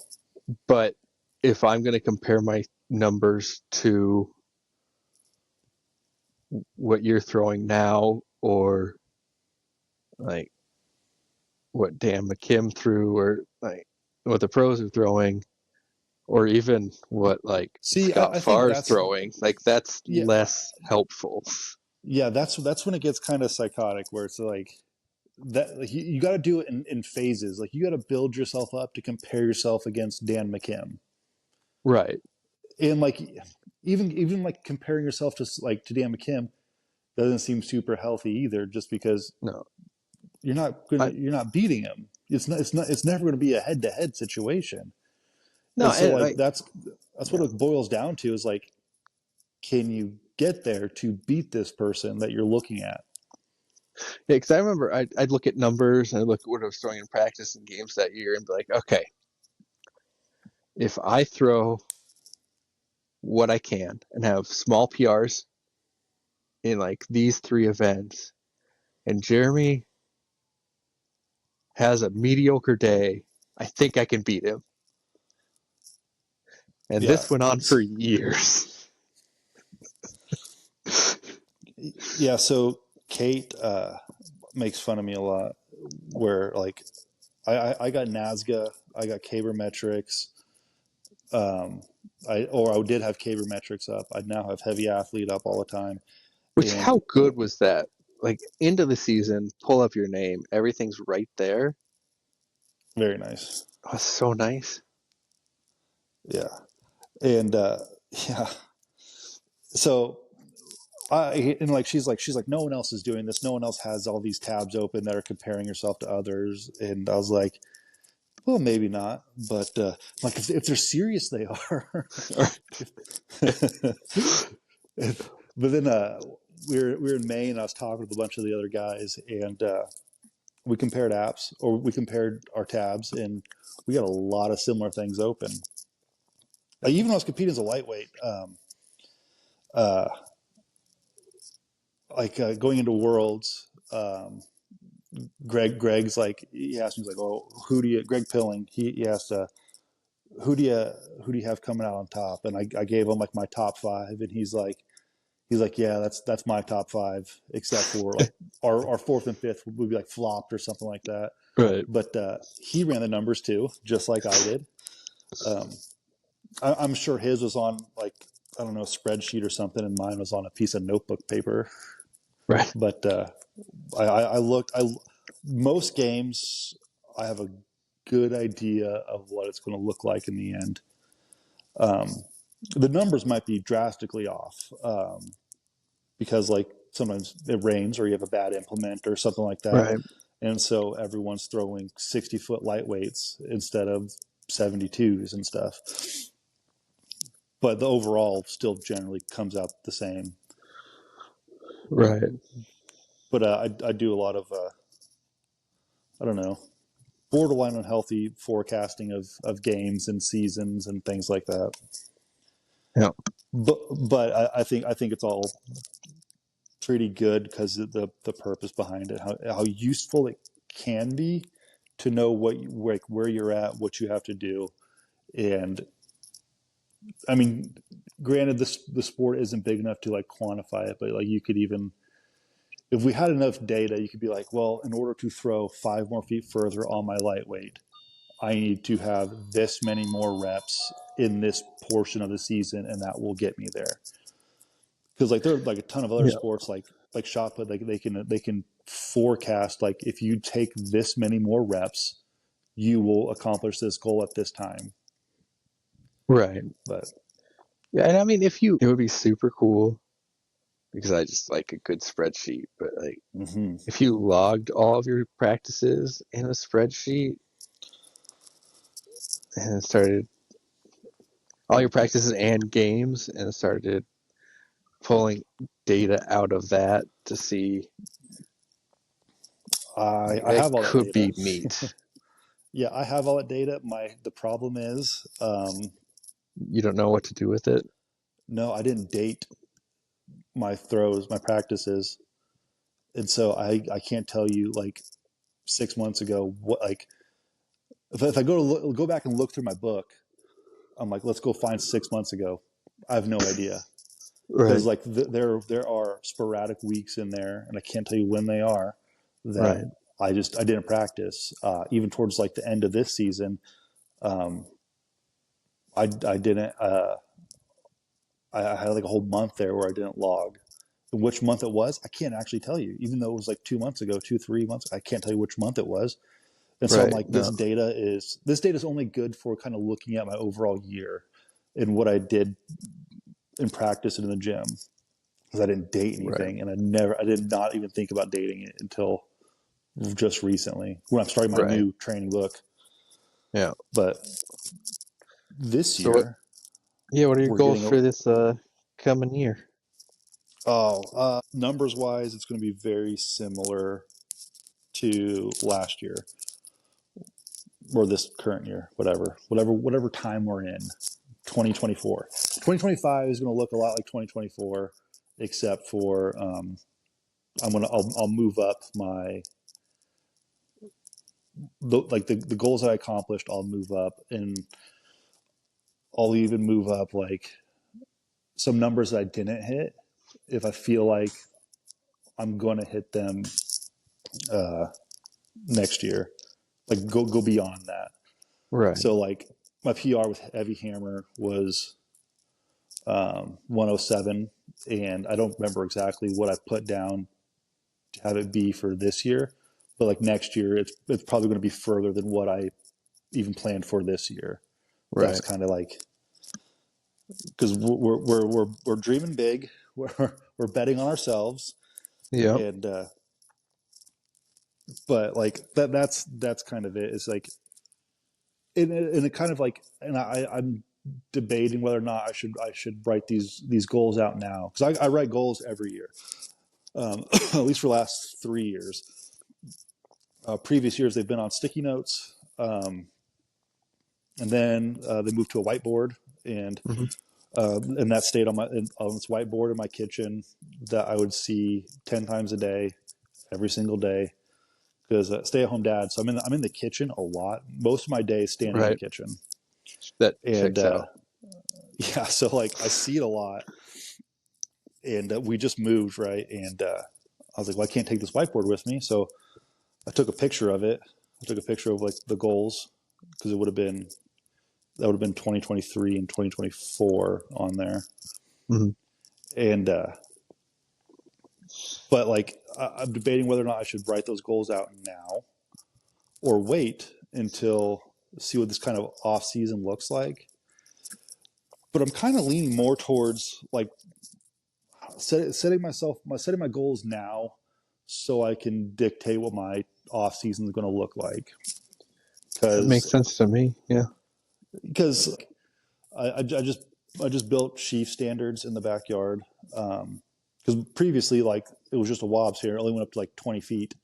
[SPEAKER 1] But if I'm going to compare my numbers to what you're throwing now, or like what Dan McKim threw, or like what the pros are throwing, or even what like
[SPEAKER 2] See,
[SPEAKER 1] Scott
[SPEAKER 2] I think
[SPEAKER 1] Farr's
[SPEAKER 2] that's
[SPEAKER 1] throwing, like that's
[SPEAKER 2] yeah,
[SPEAKER 1] less helpful.
[SPEAKER 2] yeah. That's when it gets kind of psychotic, where it's like that like, you got to do it in phases. Like you got to build yourself up to compare yourself against Dan McKim,
[SPEAKER 1] Right.
[SPEAKER 2] and like even like comparing yourself to Dan McKim doesn't seem super healthy either. Just because
[SPEAKER 1] No. I
[SPEAKER 2] you're not beating him. It's never gonna be a head to head situation.
[SPEAKER 1] no,
[SPEAKER 2] And so
[SPEAKER 1] and
[SPEAKER 2] like
[SPEAKER 1] like
[SPEAKER 2] that's what
[SPEAKER 1] yeah.
[SPEAKER 2] it boils down to is like, can you get there to beat this person that you're looking at?
[SPEAKER 1] Yeah, because I remember I'd look at numbers and I'd look at what I was throwing in practice and games that year and be like, okay, if I throw what I can and have small PRs in like these three events, and Jeremy has a mediocre day, I think I can beat him. And
[SPEAKER 2] Yeah.
[SPEAKER 1] this went on for years.
[SPEAKER 2] Yeah. So Kate makes fun of me a lot where like I got Nazca, I got Cabermetrics, I did have Cabermetrics up. I now have Heavy Athlete up all the time,
[SPEAKER 1] Which
[SPEAKER 2] and
[SPEAKER 1] how good was that? Like into the season, pull up your name, everything's right there.
[SPEAKER 2] very nice.
[SPEAKER 1] Oh, so nice.
[SPEAKER 2] Yeah, and yeah. So and like she's like no one else is doing this. No one else has all these tabs open that are comparing yourself to others. And I was like, well, maybe not, but like if they're serious, they are. But then we were in Maine. I was talking with a bunch of the other guys, and we compared apps, or we compared our tabs, and we got a lot of similar things open. Like even when I was competing as a lightweight, uh, like going into Worlds, Greg's like he asked me, he's like, oh, who do you Greg Pilling, he asked who do you who do you have coming out on top? And I gave him like my top five, and he's like, yeah, that's my top five, except for like our fourth and fifth would be like flopped or something like that.
[SPEAKER 1] Right.
[SPEAKER 2] But he ran the numbers too, just like I did. Um, I'm sure his was on like, I don't know, a spreadsheet or something, and mine was on a piece of notebook paper.
[SPEAKER 1] Right.
[SPEAKER 2] But I looked. Most games I have a good idea of what it's going to look like in the end. Um, the numbers might be drastically off, because like sometimes it rains or you have a bad implement or something like that,
[SPEAKER 1] Right.
[SPEAKER 2] and so everyone's throwing 60-foot lightweights instead of 72s and stuff. But the overall still generally comes out the same.
[SPEAKER 1] Right.
[SPEAKER 2] But I do a lot of I don't know, borderline unhealthy forecasting of games and seasons and things like that.
[SPEAKER 1] Yeah.
[SPEAKER 2] But I think it's all pretty good because of the purpose behind it, how useful it can be to know where you're at, what you have to do. And I mean, granted, the sport isn't big enough to like quantify it, but like you could even, if we had enough data, you could be like, well, in order to throw 5 more feet further on my lightweight, I need to have this many more reps in this portion of the season, and that will get me there. Because like there are like a ton of other
[SPEAKER 1] Yeah.
[SPEAKER 2] sports like like shot put, like they can forecast like if you take this many more reps, you will accomplish this goal at this time.
[SPEAKER 1] Right.
[SPEAKER 2] But
[SPEAKER 1] Yeah, and I mean, it would be super cool because I just like a good spreadsheet. But like,
[SPEAKER 2] mm-hmm.
[SPEAKER 1] if you logged all of your practices in a spreadsheet and started all your practices and games and started pulling data out of that to see, like,
[SPEAKER 2] I
[SPEAKER 1] that
[SPEAKER 2] have all that
[SPEAKER 1] could
[SPEAKER 2] data.
[SPEAKER 1] be neat.
[SPEAKER 2] Yeah, I have all that data. The problem is,
[SPEAKER 1] You don't know what to do with it.
[SPEAKER 2] no, I didn't date my throws, my practices, and so I can't tell you like 6 months ago what like if I go back and look through my book, I'm like, let's go find 6 months ago. I have no idea because
[SPEAKER 1] Right.
[SPEAKER 2] like there are sporadic weeks in there, and I can't tell you when they are that
[SPEAKER 1] Right.
[SPEAKER 2] I didn't practice. Even towards like the end of this season, um, I didn't. I had like a whole month there where I didn't log. And which month it was, I can't actually tell you. Even though it was like 2 months ago, 2 3 months, I can't tell you which month it was. And so I'm
[SPEAKER 1] Right.
[SPEAKER 2] like,
[SPEAKER 1] No.
[SPEAKER 2] this data is only good for kind of looking at my overall year and what I did in practice and in the gym because I didn't date
[SPEAKER 1] Right.
[SPEAKER 2] anything, and I did not even think about dating it until just recently when I'm starting my
[SPEAKER 1] Right.
[SPEAKER 2] new training book.
[SPEAKER 1] Yeah.
[SPEAKER 2] But this
[SPEAKER 1] So what?
[SPEAKER 2] year
[SPEAKER 1] Yeah. What are your
[SPEAKER 2] we're
[SPEAKER 1] goals
[SPEAKER 2] getting
[SPEAKER 1] for this coming year?
[SPEAKER 2] numbers wise, it's going to be very similar to last year or this current year, whatever time we're in, 2024. 2025 is going to look a lot like 2024, except for I'll move up the goals that I accomplished. I'll move up, and I'll even move up like some numbers that I didn't hit if I feel like I'm going to hit them uh, next year. Like go beyond that.
[SPEAKER 1] Right.
[SPEAKER 2] So like my PR with Heavy Hammer was 107, and I don't remember exactly what I put down to have it be for this year, but like next year, it's probably going to be further than what I even planned for this year. That's
[SPEAKER 1] Right.
[SPEAKER 2] kind of like because we're dreaming big, we're betting on ourselves,
[SPEAKER 1] Yep.
[SPEAKER 2] and but like that's kind of it. It's like in a kind of like, and I'm debating whether or not I should write these goals out now because I write goals every year, at least for the last 3 years. Previous years they've been on sticky notes, and then they moved to a whiteboard,
[SPEAKER 1] Hmm.
[SPEAKER 2] and that stayed on this whiteboard in my kitchen that I would see 10 times a day, every single day. Because stay at home dad, so I'm in the kitchen a lot. Most of my day is standing in the
[SPEAKER 1] Right.
[SPEAKER 2] kitchen,
[SPEAKER 1] That
[SPEAKER 2] and
[SPEAKER 1] checks out.
[SPEAKER 2] yeah, so like I see it a lot. And we just moved, right, and I was like, well, I can't take this whiteboard with me, so I took a picture of it. I took a picture of like the goals because that would have been 2023 and 2024 on there.
[SPEAKER 1] Hmm.
[SPEAKER 2] And but like I'm debating whether or not I should write those goals out now or wait until see what this kind of off season looks like. But I'm kind of leaning more towards like setting my goals now so I can dictate what my off season is going to look like.
[SPEAKER 1] That makes
[SPEAKER 2] Because
[SPEAKER 1] sense to me. Yeah.
[SPEAKER 2] because I just built sheaf standards in the backyard. Because previously, like it was just a wobs here, it only went up to like 20 feet,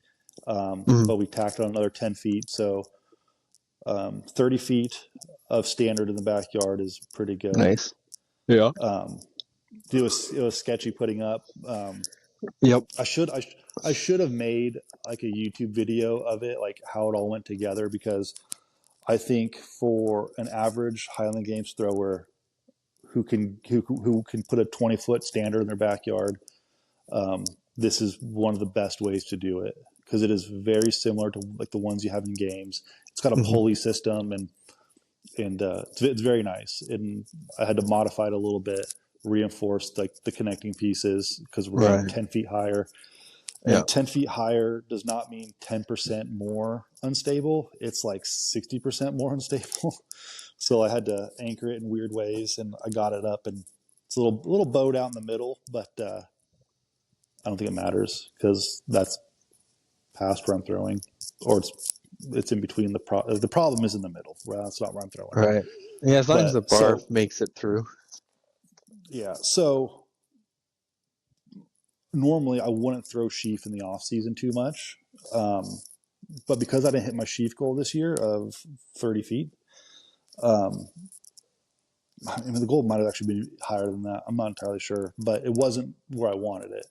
[SPEAKER 1] Hmm.
[SPEAKER 2] but we tacked on another 10 feet, so 30 feet of standard in the backyard is pretty good.
[SPEAKER 1] Nice. Yeah.
[SPEAKER 2] Um, it was sketchy putting up.
[SPEAKER 1] Yep.
[SPEAKER 2] I should I should have made like a YouTube video of it, like how it all went together, because I think for an average Highland Games thrower who can put a 20-foot standard in their backyard, this is one of the best ways to do it because it is very similar to like the ones you have in games. It's got a
[SPEAKER 1] Hmm.
[SPEAKER 2] pulley system, and it's very nice. And I had to modify it a little bit, reinforce like the connecting pieces because we're going
[SPEAKER 1] Right.
[SPEAKER 2] 10 feet higher.
[SPEAKER 1] Yeah.
[SPEAKER 2] And 10 feet higher does not mean 10% more unstable. It's like 60% more unstable. So I had to anchor it in weird ways, and I got it up, and it's a little bowed out in the middle, but I don't think it matters because that's past where I'm throwing, or it's in between. The problem is in the middle. Well, that's not where I'm throwing.
[SPEAKER 1] Right. Yeah, as long as the
[SPEAKER 2] But
[SPEAKER 1] bar
[SPEAKER 2] so
[SPEAKER 1] makes it through.
[SPEAKER 2] yeah, so normally I wouldn't throw sheaf in the off season too much, um, but because I didn't hit my sheaf goal this year of 30 feet, um, I mean, the goal might have actually been higher than that. I'm not entirely sure, but it wasn't where I wanted it.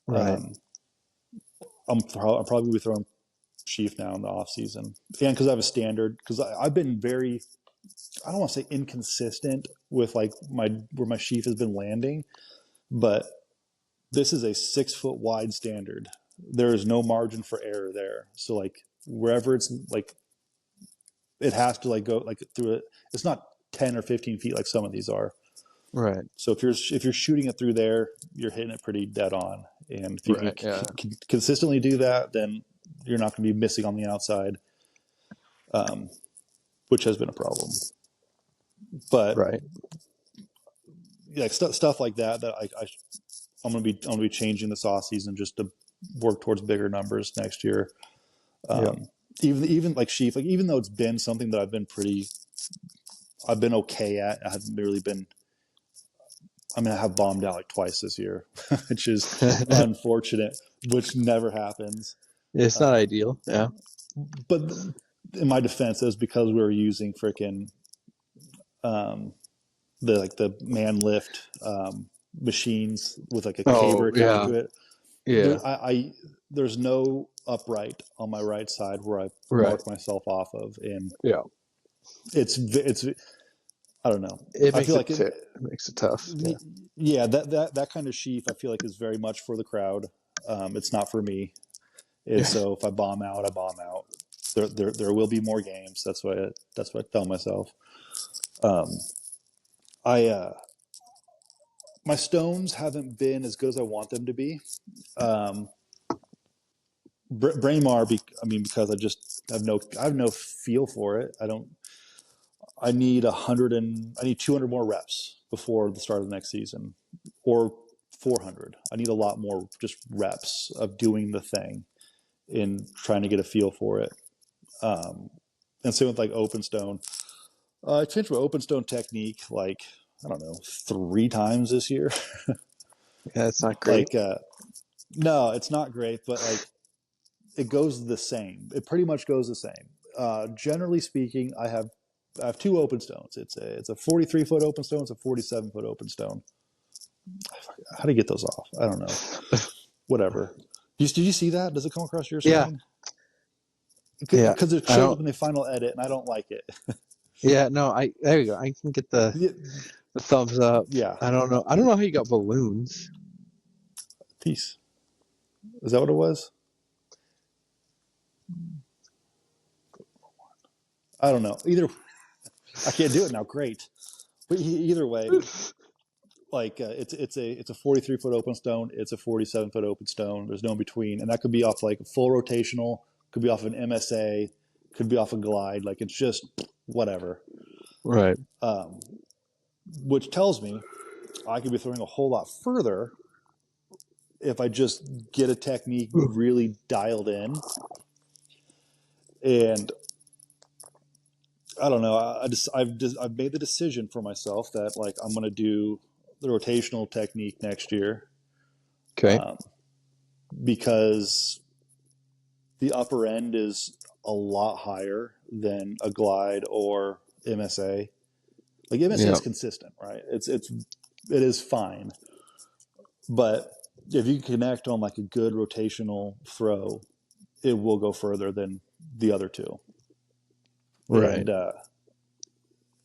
[SPEAKER 1] Right.
[SPEAKER 2] Um, I'm probably be throwing sheaf now in the off season, and because I have a standard, because I've been very, I don't want to say inconsistent with like my where my sheaf has been landing, but this is a 6 foot wide standard. There is no margin for error there. So like wherever it's like, it has to like go like through it. It's not 10 or 15 feet like some of these are.
[SPEAKER 1] Right.
[SPEAKER 2] So if you're shooting it through there, you're hitting it pretty dead on. And if you
[SPEAKER 1] Right. Yeah.
[SPEAKER 2] can consistently do that, then you're not going to be missing on the outside, um, which has been a problem. But
[SPEAKER 1] Right.
[SPEAKER 2] like stuff like that, I'm gonna be changing this off season just to work towards bigger numbers next year.
[SPEAKER 1] Yeah.
[SPEAKER 2] Um, even like sheaf, like even though it's been something that I've been okay at. I haven't really been. I mean, I have bombed out like twice this year, which is unfortunate, which never happens.
[SPEAKER 1] It's not
[SPEAKER 2] Um,
[SPEAKER 1] ideal. Yeah.
[SPEAKER 2] but in my defense, it was because we were using freaking um, the man lift machines with like a caber
[SPEAKER 1] Oh,
[SPEAKER 2] attached
[SPEAKER 1] yeah.
[SPEAKER 2] to it.
[SPEAKER 1] Yeah.
[SPEAKER 2] There's no upright on my right side where I
[SPEAKER 1] Right.
[SPEAKER 2] mark myself off of, and
[SPEAKER 1] Yeah.
[SPEAKER 2] it's I don't know.
[SPEAKER 1] It
[SPEAKER 2] I
[SPEAKER 1] makes
[SPEAKER 2] feel
[SPEAKER 1] it
[SPEAKER 2] like
[SPEAKER 1] fit. It makes it tough. Yeah.
[SPEAKER 2] yeah, that kind of sheaf I feel like is very much for the crowd. It's not for me, and
[SPEAKER 1] Yeah.
[SPEAKER 2] so if I bomb out, I bomb out. There will be more games. That's what I tell myself. Um, I My stones haven't been as good as I want them to be. Um, Braemar, I mean, because I have no feel for it. I need 200 more reps before the start of the next season, or 400. I need a lot more just reps of doing the thing and trying to get a feel for it. Um, and same with like open stone. I changed my open stone technique like I don't know 3 times this year.
[SPEAKER 1] Yeah. It's not great.
[SPEAKER 2] like no, it's not great, but like it goes the same. It pretty much goes the same. Generally speaking, I have 2 open stones. It's a 43-foot open stone. It's a 47-foot open stone. How to get those off? I don't know. Whatever. Did you see that? Does it come across your
[SPEAKER 1] Yeah.
[SPEAKER 2] screen?
[SPEAKER 1] Yeah.
[SPEAKER 2] Because it
[SPEAKER 1] I
[SPEAKER 2] shows
[SPEAKER 1] don't.
[SPEAKER 2] up in the final edit, and I don't like it.
[SPEAKER 1] Yeah. No. There you go. I can get the thumbs up.
[SPEAKER 2] Yeah.
[SPEAKER 1] I don't know. I don't know how you got balloons.
[SPEAKER 2] Peace. Is that what it was? I don't know. I can't do it now. Great. But either way, like it's a 43-foot open stone. It's a 47-foot open stone. There's no in between, and that could be off like full rotational. Could be off an MSA. Could be off a glide. Like it's just whatever.
[SPEAKER 1] Right.
[SPEAKER 2] Um, which tells me I could be throwing a whole lot further if I just get a technique really dialed in. And I don't know. I've made the decision for myself that like I'm going to do the rotational technique next year,
[SPEAKER 1] Okay.
[SPEAKER 2] um, because the upper end is a lot higher than a glide or MSA. Like MSA
[SPEAKER 1] Yeah.
[SPEAKER 2] is consistent, right? It is fine, but if you connect on like a good rotational throw, it will go further than the other two.
[SPEAKER 1] Right.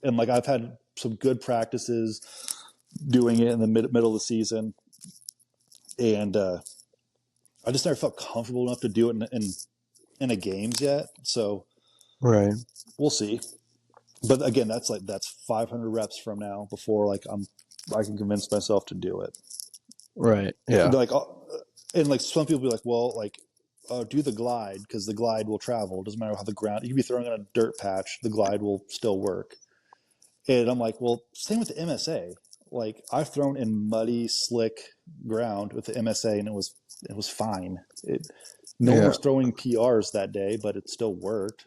[SPEAKER 2] And like I've had some good practices doing it in the middle of the season, and I just never felt comfortable enough to do it in a games yet. So
[SPEAKER 1] Right.
[SPEAKER 2] we'll see. But again, that's 500 reps from now before like I'm I can convince myself to do it.
[SPEAKER 1] Right. Yeah.
[SPEAKER 2] Like, and like some people be like, well, like, do the glide because the glide will travel. It doesn't matter how the ground. You can be throwing on a dirt patch, the glide will still work. And I'm like, well, same with the MSA. Like I've thrown in muddy, slick ground with the MSA, and it was fine. No one
[SPEAKER 1] Yeah.
[SPEAKER 2] was throwing PRs that day, but it still worked.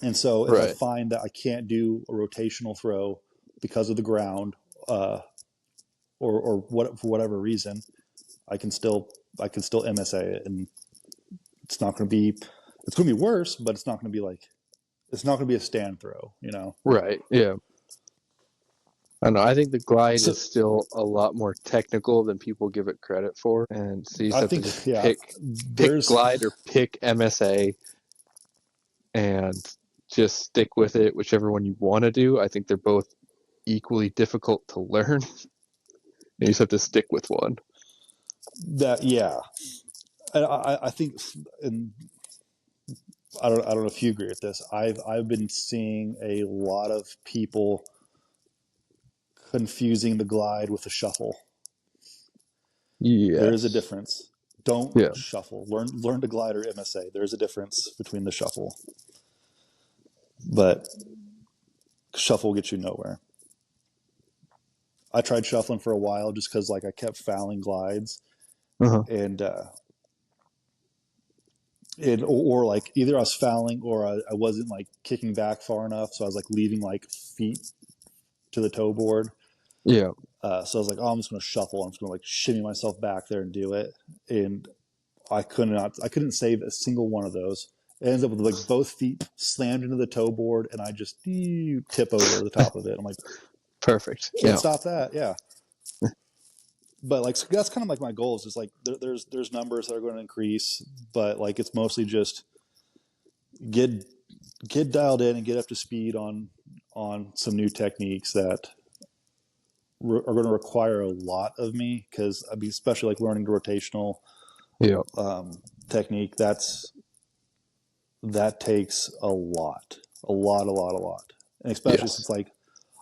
[SPEAKER 2] And so if I
[SPEAKER 1] Right.
[SPEAKER 2] find that I can't do a rotational throw because of the ground, uh, or what for whatever reason, I can still MSA it, and it's not going to be it's going to be worse, but it's not going to be like it's not going to be a stand throw, you know.
[SPEAKER 1] Right. Yeah. I don't know. I think the glide
[SPEAKER 2] So
[SPEAKER 1] is still a lot more technical than people give it credit for, and so you just
[SPEAKER 2] I
[SPEAKER 1] have to
[SPEAKER 2] think
[SPEAKER 1] just
[SPEAKER 2] yeah,
[SPEAKER 1] pick
[SPEAKER 2] there's
[SPEAKER 1] glide or pick MSA and just stick with it, whichever one you want to do. I think they're both equally difficult to learn. You just have to stick with one.
[SPEAKER 2] that yeah. I think, and I don't know if you agree with this. I've been seeing a lot of people confusing the glide with the shuffle. There is a
[SPEAKER 1] Yes.
[SPEAKER 2] difference. Don't
[SPEAKER 1] Yeah.
[SPEAKER 2] shuffle. Learn to glide or MSA. There is a difference between the shuffle, but shuffle gets you nowhere. I tried shuffling for a while just because like I kept fouling glides,
[SPEAKER 1] Uh-huh.
[SPEAKER 2] and or like either I was fouling or I wasn't like kicking back far enough, so I was like leaving like feet to the toe board.
[SPEAKER 1] Yeah.
[SPEAKER 2] So I was like, oh, I'm just going to shuffle. I'm just going to like shimmy myself back there and do it. And I couldn't save a single one of those. It ends up with like both feet slammed into the toe board, and I just tip over the top of it. I'm like,
[SPEAKER 1] Perfect.
[SPEAKER 2] can't
[SPEAKER 1] Yeah.
[SPEAKER 2] stop that. Yeah. But like that's kind of like my goal is just like there's numbers that are going to increase, but like it's mostly just get get dialed in and get up to speed on some new techniques that are going to require a lot of me because I mean especially like learning the rotational
[SPEAKER 1] Yeah.
[SPEAKER 2] technique that takes a lot, and especially
[SPEAKER 1] Yes.
[SPEAKER 2] since like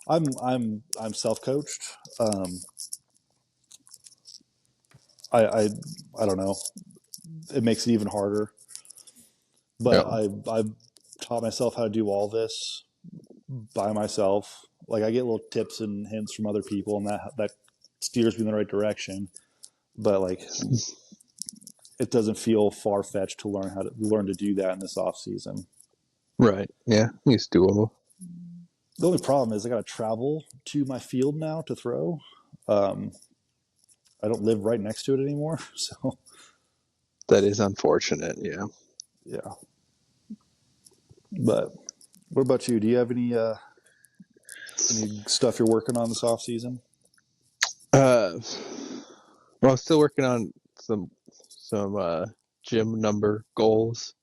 [SPEAKER 2] I'm self coached. Um, I, I I don't know. It makes it even harder.
[SPEAKER 1] Yeah.
[SPEAKER 2] But I've taught myself how to do all this by myself. Like I get little tips and hints from other people, and that steers me in the right direction. But like it doesn't feel far fetched to learn to do that in this off season.
[SPEAKER 1] Right. Yeah. It's doable.
[SPEAKER 2] The only problem is I got to travel to my field now to throw. Um, I don't live right next to it anymore, so
[SPEAKER 1] That is unfortunate. Yeah.
[SPEAKER 2] yeah. But what about you? Do you have any stuff you're working on this off season?
[SPEAKER 1] Uh, well, I'm still working on some gym number goals.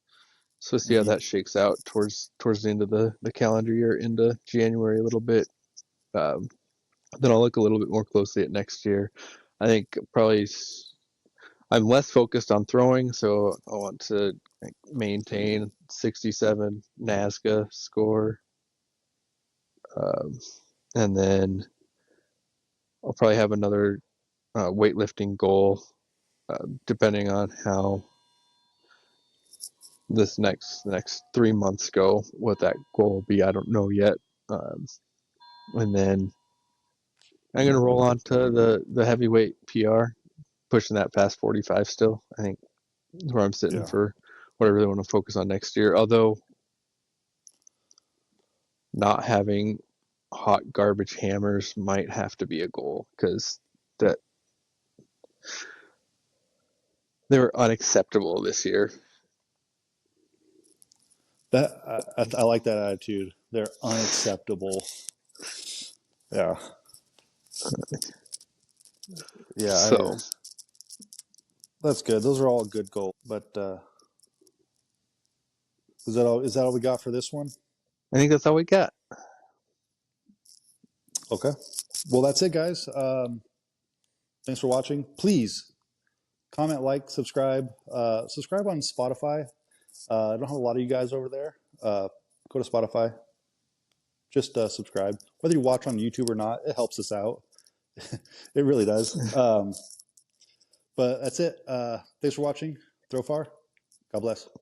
[SPEAKER 1] So see how
[SPEAKER 2] Mm-hmm.
[SPEAKER 1] that shakes out towards the end of the calendar year into January a little bit. Um, then I'll look a little bit more closely at next year. I think probably I'm less focused on throwing, so I want to like, maintain 67 NASCA score, um, and then I'll probably have another weightlifting goal, depending on how the next 3 months go. What that goal will be, I don't know yet. Um, and then I'm gonna roll on to the heavyweight PR, pushing that past 45 still. I think is where I'm sitting
[SPEAKER 2] Yeah,
[SPEAKER 1] for what I really want to focus on next year. Although not having hot garbage hammers might have to be a goal because that they were unacceptable this year.
[SPEAKER 2] I like that attitude. They're unacceptable. Yeah, yeah.
[SPEAKER 1] So
[SPEAKER 2] That's good. Those are all good goals. But is that all? Is that all we got for this one?
[SPEAKER 1] I think that's all we got.
[SPEAKER 2] Okay. Well, that's it, guys. Thanks for watching. Please comment, like, subscribe. Subscribe on Spotify. I don't have a lot of you guys over there. Go to Spotify. Just subscribe. Whether you watch on YouTube or not, it helps us out. It really does. But that's it. Thanks for watching. Throw far. God bless.